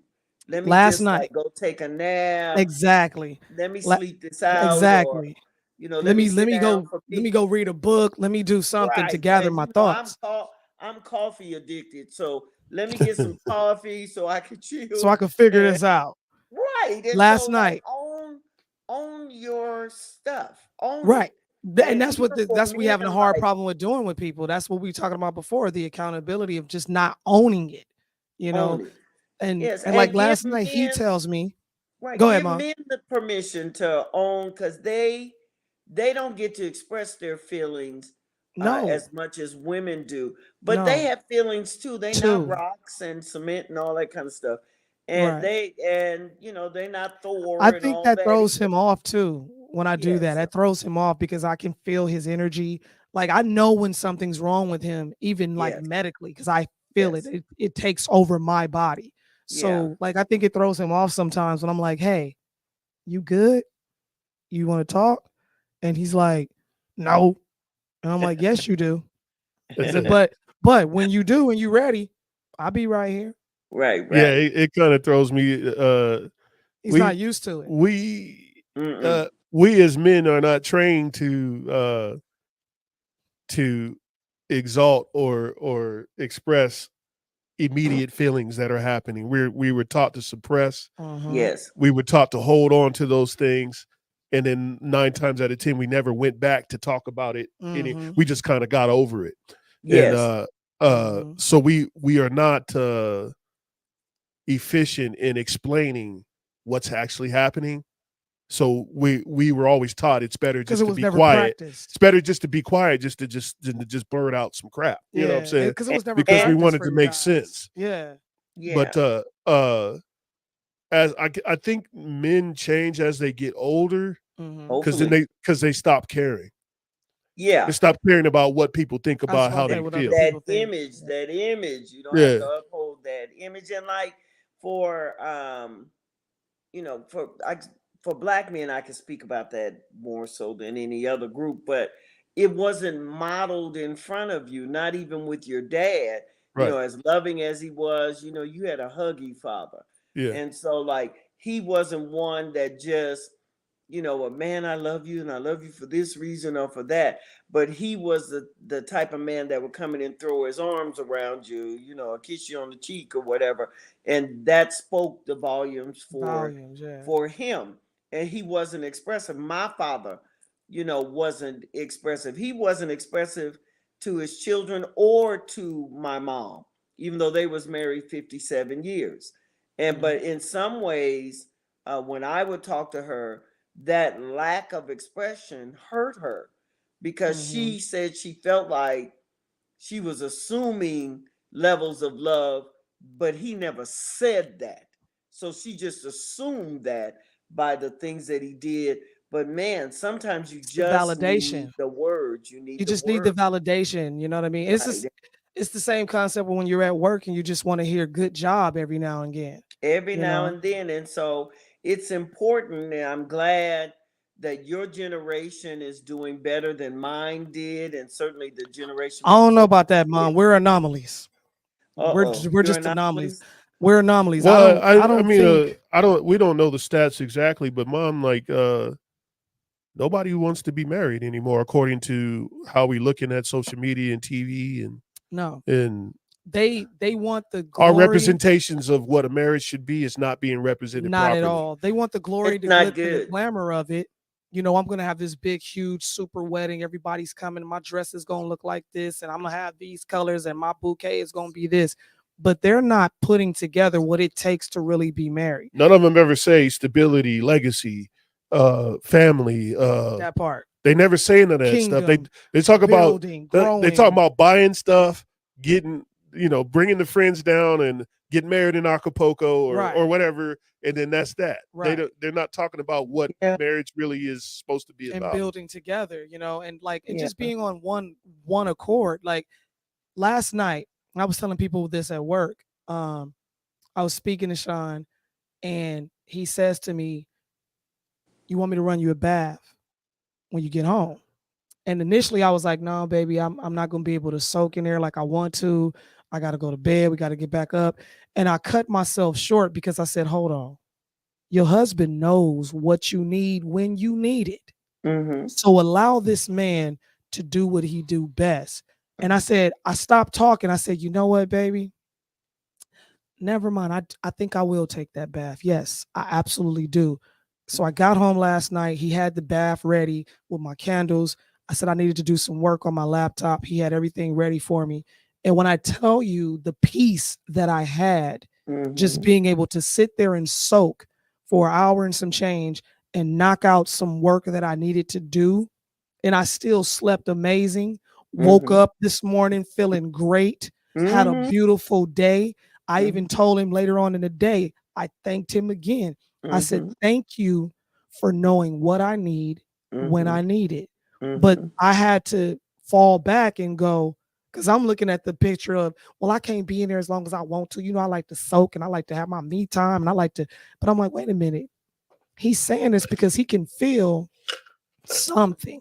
Let me Last just night. like go take a nap. Exactly. Let me La- sleep this out, or exactly. let me Let sit me down go for let me me. go read a book. Let me do something to Right. gather And my thoughts. I'm coffee addicted, so let me get some coffee so I can So I chill. can figure And this out. right, and Last so like night, own your stuff, own right. it, And and that's what even for that's what we men, having a hard like problem with doing with people. That's what we were talking about before, the accountability of just not owning it, you know. own it. And Yes, and like and give last night he men tells me, right, go ahead, give mom. men the permission to own because they don't get to express their feelings No, as much as women do, but they no, have feelings too. They not two. rocks and cement and all that kind of stuff, and Right. they're not Thor I and think all that that throws either. him off too when I do that. Yes, That throws him off because I can feel his energy. Like I know when something's wrong with him, even like yes, medically, because I feel it. yes, It takes over my body. yeah. So like I think it throws him off sometimes when I'm like, hey, you good? You want to talk? And he's like, no. And I'm like, yes, you do. He said, but when you do and you ready, I'll be right here. Right, Yeah, right. it kind of throws me. He's We not used to it. Mm-mm. we as men are not trained to exalt or express immediate feelings that are happening. We were taught to suppress. Uh-huh. Yes, We were taught to hold on to those things, and then 9 times out of 10, we never went back to talk about it. Mm-hmm. We just kind of got over it, and yes, Mm-hmm. so we are not efficient in explaining what's actually happening. So we were always taught it's better Because just it to was be never quiet. It's practiced. better just to be quiet, just blurt out some crap. You know what I'm Yeah, saying? because it and, was never Because we practiced and wanted for to you make guys. sense. Yeah. yeah, But as I think men change as they get older Mm-hmm. hopefully, because they stop caring. They yeah. stop caring about what people think I was about about how to say they what other feel. that people think. image, Yeah. you don't have Yeah, to uphold that image. And like for for for black men, I can speak about that more so than any other group, but it wasn't modeled in front of you, not even with your dad. right. As loving as he was, you had a huggy father, Yeah, and so like he wasn't one that just a man, I love you and I love you for this reason or for that. But he was the type of man that would come in and throw his arms around you, or kiss you on the cheek or whatever. And that spoke the volumes Volumes, yeah. for him. And he wasn't expressive. My father, wasn't expressive. He wasn't expressive to his children or to my mom, even though they was married 57 years. And Mm-hmm. but in some ways, when I would talk to her, that lack of expression hurt her because Mm-hmm. she said she felt like she was assuming levels of love, but he never said that. So she just assumed that by the things that he did. But man, sometimes you It's the just need validation. the words. You You need the just need the word. validation. You know what I mean? It's just Right. it's the same concept when you're at work and you just want to hear good job every now and again. Every You now know? and then. And so it's important. And I'm glad that your generation is doing better than mine did. And certainly the generation I don't know before about that, did. mom. We're anomalies. We're Uh-oh. just, we're You're just anomalies. anomalies? We're anomalies. I well, don't I I don't mean, think I don't. We don't know the stats exactly, but mom, like, nobody wants to be married anymore, according to how we looking at social media and TV no. and They want the our glory. representations of what a marriage should be is not being represented Not at properly. all. They want the glory, It's the not glitz, and the good. glamour of it. I'm gonna have this big, huge, super wedding. Everybody's coming. My dress is gonna look like this, and I'm gonna have these colors, and my bouquet is gonna be this. But they're not putting together what it takes to really be married. None of them ever say stability, legacy, family. That part, They never say none of that stuff. kingdom, They talk about building, they talk growing. about buying stuff, getting bringing the friends down and getting married in Acapulco or Right, whatever, and then that's that. right. They're not talking about what Yeah. marriage really is supposed to be And about. building together, and Yeah. just being on one accord. Like last night, I was telling people this at work. I was speaking to Sean, and he says to me, "You want me to run you a bath when you get home?" And initially, I was like, "No, baby, I'm not gonna be able to soak in there like I want to. I got to go to bed. We got to get back up." And I cut myself short because I said, "Hold on, your husband knows what you need when you need it. Mm-hmm. So allow this man to do what he do best. And I said, I stopped talking. I said, you know what, baby? Never mind. I think I will take that bath. Yes, I absolutely do. So I got home last night. He had the bath ready with my candles. I said I needed to do some work on my laptop. He had everything ready for me. And when I tell you the peace that I had, just being able to sit there and soak for an hour and some change and knock out some work that I needed to do, and I still slept amazing. Woke up this morning feeling great, had a beautiful day. I even told him later on in the day, I thanked him again. I said, thank you for knowing what I need when I need it. But I had to fall back and go, because I'm looking at the picture of, well, I can't be in there as long as I want to. You know, I like to soak and I like to have my me time and I like to, but I'm like, wait a minute. He's saying this because he can feel something.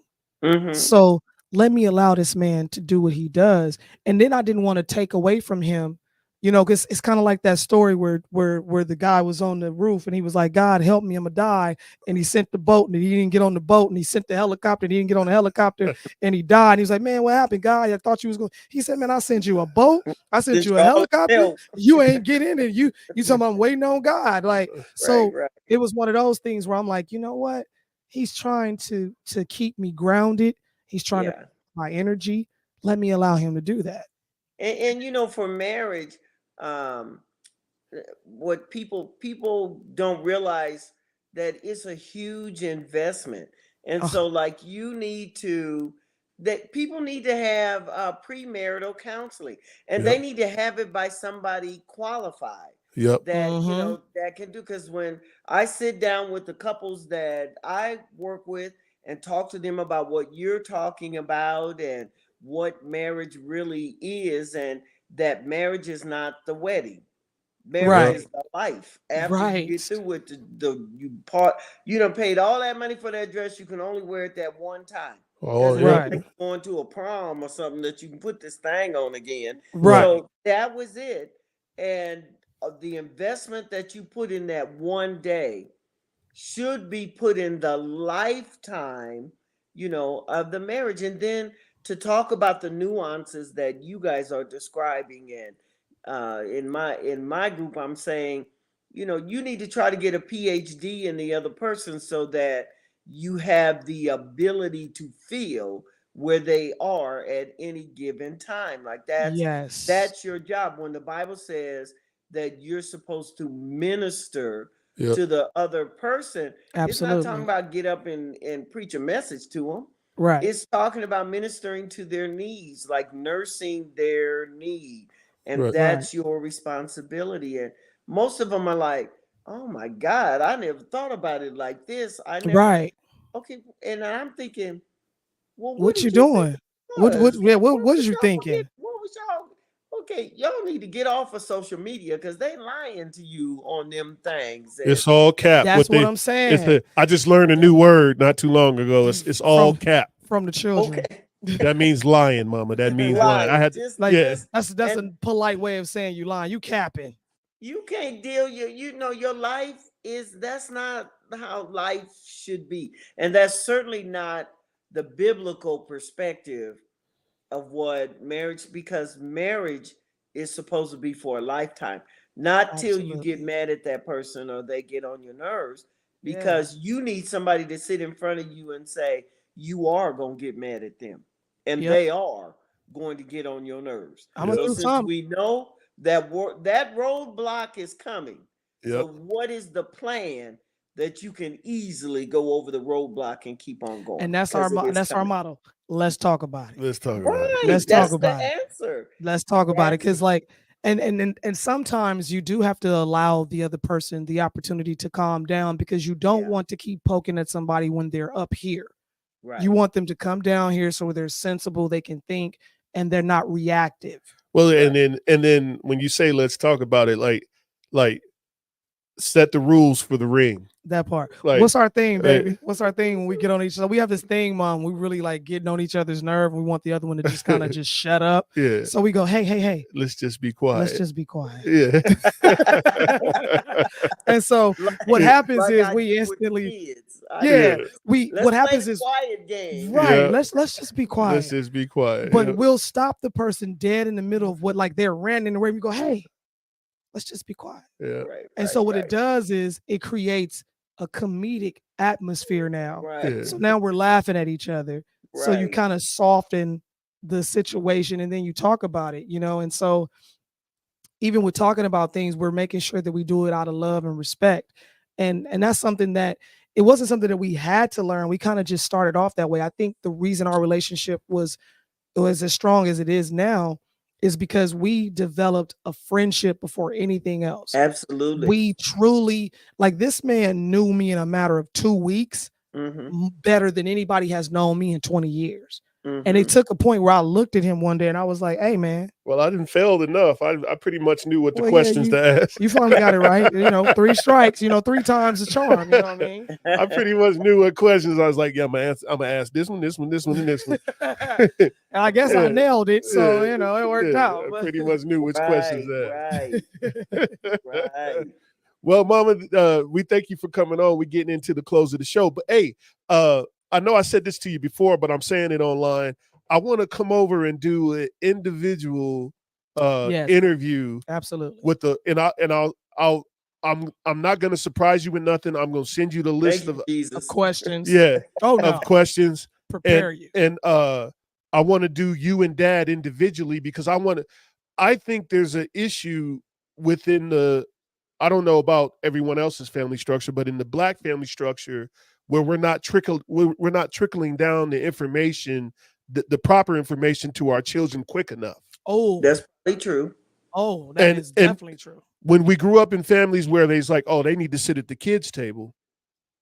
So let me allow this man to do what he does. And then I didn't want to take away from him, you know, because it's kind of like that story where the guy was on the roof and he was like, God help me, I'm gonna die. And he sent the boat and he didn't get on the boat, and he sent the helicopter and he didn't get on the helicopter and he died. And he was like, man, what happened, God? I thought you was going. He said, man, I sent you a boat, I sent you a helicopter, you ain't get in it. You talking about I'm waiting on God. Like, so it was one of those things where I'm like, you know what? He's trying to keep me grounded. He's trying to my energy. Let me allow him to do that. And you know, for marriage, what people don't realize that it's a huge investment, and so like you need to that people need to have premarital counseling, and they need to have it by somebody qualified that you know that can do, because when I sit down with the couples that I work with and talk to them about what you're talking about and what marriage really is, and that marriage is not the wedding. Marriage is the life. After you get through with you part, you done paid all that money for that dress. You can only wear it that one time. Oh, It's not like going to a prom or something that you can put this thing on again. So that was it. And the investment that you put in that one day should be put in the lifetime, you know, of the marriage. And then to talk about the nuances that you guys are describing, and in my group, I'm saying, you know, you need to try to get a PhD in the other person so that you have the ability to feel where they are at any given time. Like that's your job. When the Bible says that you're supposed to minister to the other person, it's not talking about get up and preach a message to them. It's talking about ministering to their needs, like nursing their need. And that's your responsibility. And most of them are like, oh my God, I never thought about it like this. I never, okay. And I'm thinking, well, what What you did you think doing? it was? What is you thinking? What was y'all? Okay, y'all need to get off of social media because they lying to you on them things. And it's all cap. That's what I'm saying. I just learned a new word not too long ago. It's all cap. From the children. Okay. That means lying, mama. That means lying. I had that's a polite way of saying you lying. You capping. You can't deal you know your life is that's not how life should be. And that's certainly not the biblical perspective of what marriage, because marriage is supposed to be for a lifetime, not till you get mad at that person or they get on your nerves, because you need somebody to sit in front of you and say you are going to get mad at them and they are going to get on your nerves. So since we know that that roadblock is coming, so what is the plan that you can easily go over the roadblock and keep on going? And that's our motto. Let's talk about it. Let's talk about it. Let's talk about it. Answer. Let's talk about it, because like, and sometimes you do have to allow the other person the opportunity to calm down, because you don't want to keep poking at somebody when they're up here. You want them to come down here so they're sensible, they can think, and they're not reactive. Well, and then when you say let's talk about it, like set the rules for the ring. That part. Like, What's our thing, baby? What's our thing when we get on each other? We have this thing, Mom. We really like getting on each other's nerve. We want the other one to just kind of just shut up. Yeah. So we go, hey. Let's just be quiet. Let's just be quiet. Yeah. And so what happens is we instantly, what happens is quiet game. Right. Yeah. Let's just be quiet. Let's just be quiet. But we'll stop the person dead in the middle of what, like, they're ranting away. We go, hey, let's just be quiet. Yeah. And so what it does is it creates a comedic atmosphere now. Right. Yeah. So now we're laughing at each other. Right. So you kind of soften the situation and then you talk about it, And so even with talking about things, we're making sure that we do it out of love and respect. And that's something that it wasn't something that we had to learn. We kind of just started off that way. I think the reason our relationship was as strong as it is now is because we developed a friendship before anything else. Absolutely. We truly, like, this man knew me in a matter of 2 weeks better than anybody has known me in 20 years. And it took a point where I looked at him one day and I was like, hey, man. Well, I didn't fail enough. I pretty much knew what the questions to ask. You finally got it right. 3 strikes, 3 times the charm. You know what I mean? I pretty much knew what questions. I was like, yeah, I'm going to ask this one, this one, this one, and this one. And I guess I nailed it. So, it worked out. I pretty much knew which questions to ask. Right. Well, Mama, we thank you for coming on. We're getting into the close of the show. But, hey, I know I said this to you before, but I'm saying it online. I want to come over and do an individual interview. Absolutely. With I'm not going to surprise you with nothing. I'm going to send you the list of questions. Yeah. Oh, no. Of questions. Prepare you. And I want to do you and Dad individually because I think there's an issue within I don't know about everyone else's family structure, but in the Black family structure, where we're not trickling down the information, the proper information to our children quick enough. Oh, that's probably true. Oh, that is definitely true. When we grew up in families where they's like, oh, they need to sit at the kids' table.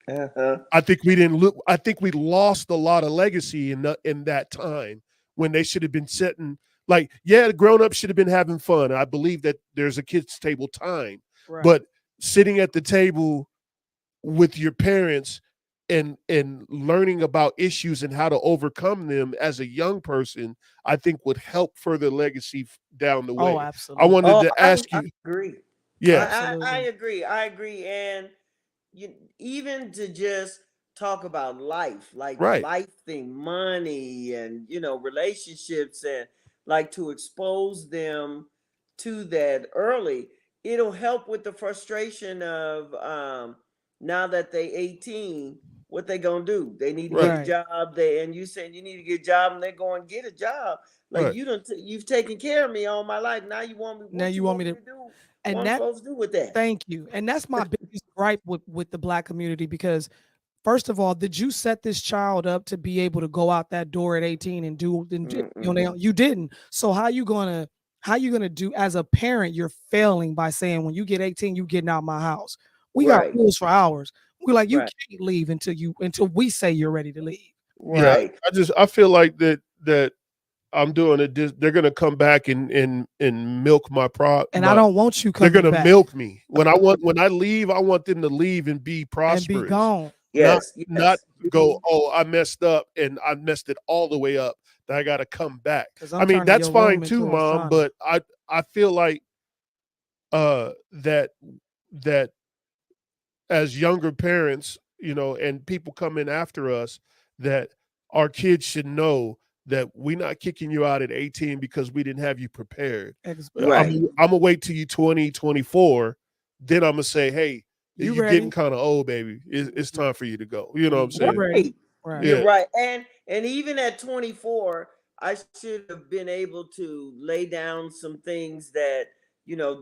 I think we didn't look. I think we lost a lot of legacy in that time when they should have been sitting. Like, yeah, the grown-ups should have been having fun. I believe that there's a kids' table time, but sitting at the table with your parents and learning about issues and how to overcome them as a young person, I think would help further legacy down the way. Oh, absolutely. I wanted to ask you. I agree. Yeah, I agree. And even to just talk about life, like life thing, money, and relationships, and like to expose them to that early, it'll help with the frustration of now that they 18. What they gonna do? They need to get a job. And you saying you need to get a job, and they're going to get a job. Like you've taken care of me all my life. Now you want me. Now you want me to do? And that supposed to do with that? Thank you. And that's my biggest gripe with the Black community, because first of all, did you set this child up to be able to go out that door at 18 and do? You didn't. So how you gonna do as a parent? You're failing by saying when you get 18, you getting out my house. We got rules for ours. We're like, you can't leave until we say you're ready to leave. Right. Yeah, I feel like that I'm doing it. They're gonna come back and milk my And I don't want you coming back. They're gonna milk me. When I leave, I want them to leave and be prosperous. And be gone. Yes. Not go, oh, I messed up and I messed it all the way up. That I gotta come back. I mean, that's fine too, Mom, but I feel like that as younger parents, and people coming after us, that our kids should know that we're not kicking you out at 18 because we didn't have you prepared. Right. I'm gonna wait till you 20, 24. Then I'm gonna say, hey, you're getting kind of old, baby. It's time for you to go. You know what I'm saying? Right. Right. You're right. And even at 24, I should have been able to lay down some things that,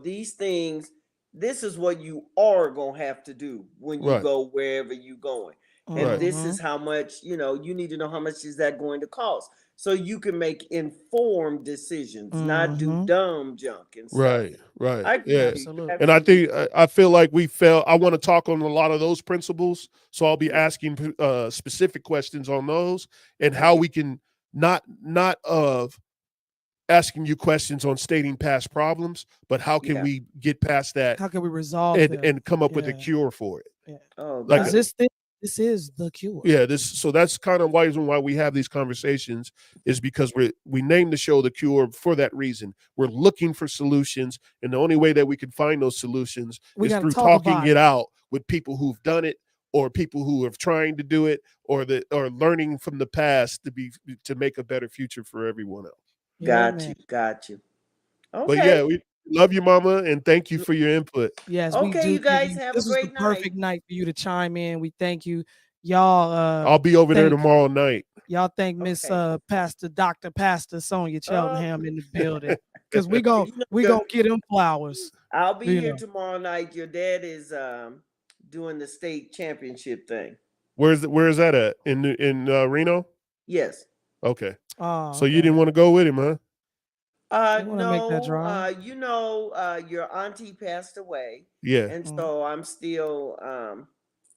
these things, this is what you are going to have to do when you go wherever you're going. And this is how much, you need to know how much is that going to cost. So you can make informed decisions, not do dumb junk and stuff. Right. Absolutely. And I feel like we fail. I want to talk on a lot of those principles. So I'll be asking specific questions on those and how we can not of asking you questions on stating past problems, but how can we get past that? How can we resolve them? And come up with a cure for it? Yeah. Oh, Like God. This is the cure. Yeah, so that's kind of why we have these conversations, is because we named the show The Cure for that reason. We're looking for solutions, and the only way that we can find those solutions is through talking it out with people who've done it, or people who are trying to do it, or learning from the past to make a better future for everyone else. Got you. Okay. But yeah, we love you, Mama, and thank you for your input. Yes, okay, we do. You guys have a great night. This was the perfect night for you to chime in. We thank you, y'all. I'll be over there tomorrow night. Y'all thank Miss Pastor Sonia Cheltenham in the building, because we gonna get them flowers. I'll be here tomorrow night. Your dad is doing the state championship thing. Where is that at? In Reno? Yes. Okay. So you didn't want to go with him, huh? No. Make that drive? Your auntie passed away. Yeah. And so I'm still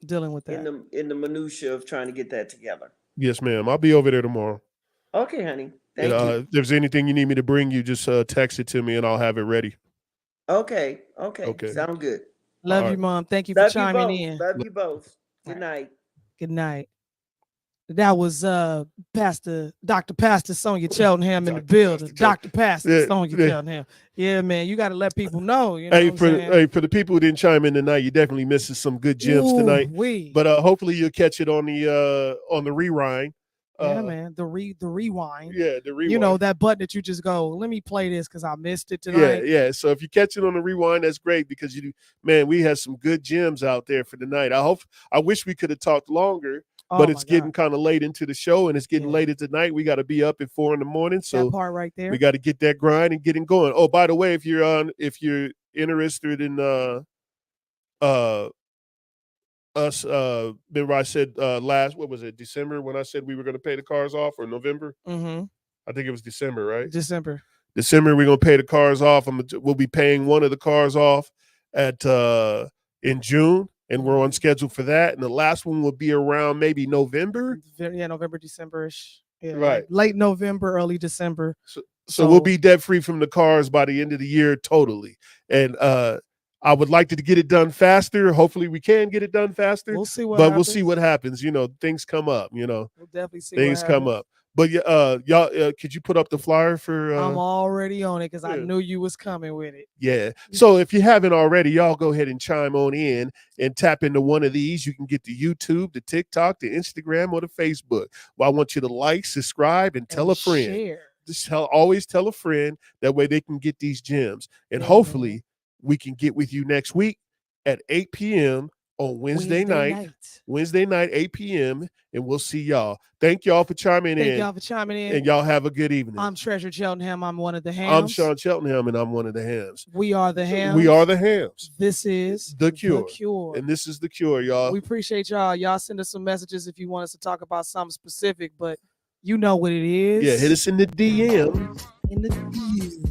dealing with that in the minutia of trying to get that together. Yes, ma'am. I'll be over there tomorrow. Okay, honey. Thank you. If there's anything you need me to bring you, just text it to me and I'll have it ready. Okay. Sound good. Love you, Mom. Thank you for chiming in. Love you both. Good night. Good night. That was Dr. Pastor Sonia Cheltenham in the building. Dr. Pastor Sonia Cheltenham. Yeah, man, you got to let people know. You know for the people who didn't chime in tonight, you definitely missing some good gems tonight. But hopefully you'll catch it on the rewind. Yeah, man, the rewind. Yeah, the rewind. You know, that button that you just go, let me play this because I missed it tonight. Yeah. So if you catch it on the rewind, that's great, because we had some good gems out there for tonight. I wish we could have talked longer. But it's getting kind of late into the show, and it's getting later tonight. We got to be up at 4 a.m. So that part right there, we got to get that grind and getting going. Oh, by the way, if you're interested in us, remember I said what was it, December, when I said we were going to pay the cars off, or November? Mm-hmm. I think it was December, right? December, we're going to pay the cars off. We'll be paying one of the cars off in June. And we're on schedule for that. And the last one will be around maybe November. Yeah, November, December-ish. Yeah, right. Like late November, early December. So we'll be debt free from the cars by the end of the year, totally. And I would like to get it done faster. Hopefully we can get it done faster. We'll see what happens. But we'll see what happens. Things come up, We'll definitely see things come up. But y'all, could you put up the flyer for? I'm already on it because I knew you was coming with it. Yeah. So if you haven't already, y'all go ahead and chime on in and tap into one of these. You can get the YouTube, the TikTok, the Instagram, or the Facebook. Well, I want you to like, subscribe, and tell a friend. Share. Just always tell a friend. That way they can get these gems. And hopefully we can get with you next week at 8 p.m. on Wednesday night, 8 p.m. And we'll see y'all. Thank y'all for chiming in. Thank y'all for chiming in. And y'all have a good evening. I'm Treasure Cheltenham. I'm one of the hams. I'm Sean Cheltenham, and I'm one of the hams. We are the hams. We are the hams. This is The Cure. And this is The Cure, y'all. We appreciate y'all. Y'all send us some messages if you want us to talk about something specific, but you know what it is. Yeah, hit us in the DM. In the DM.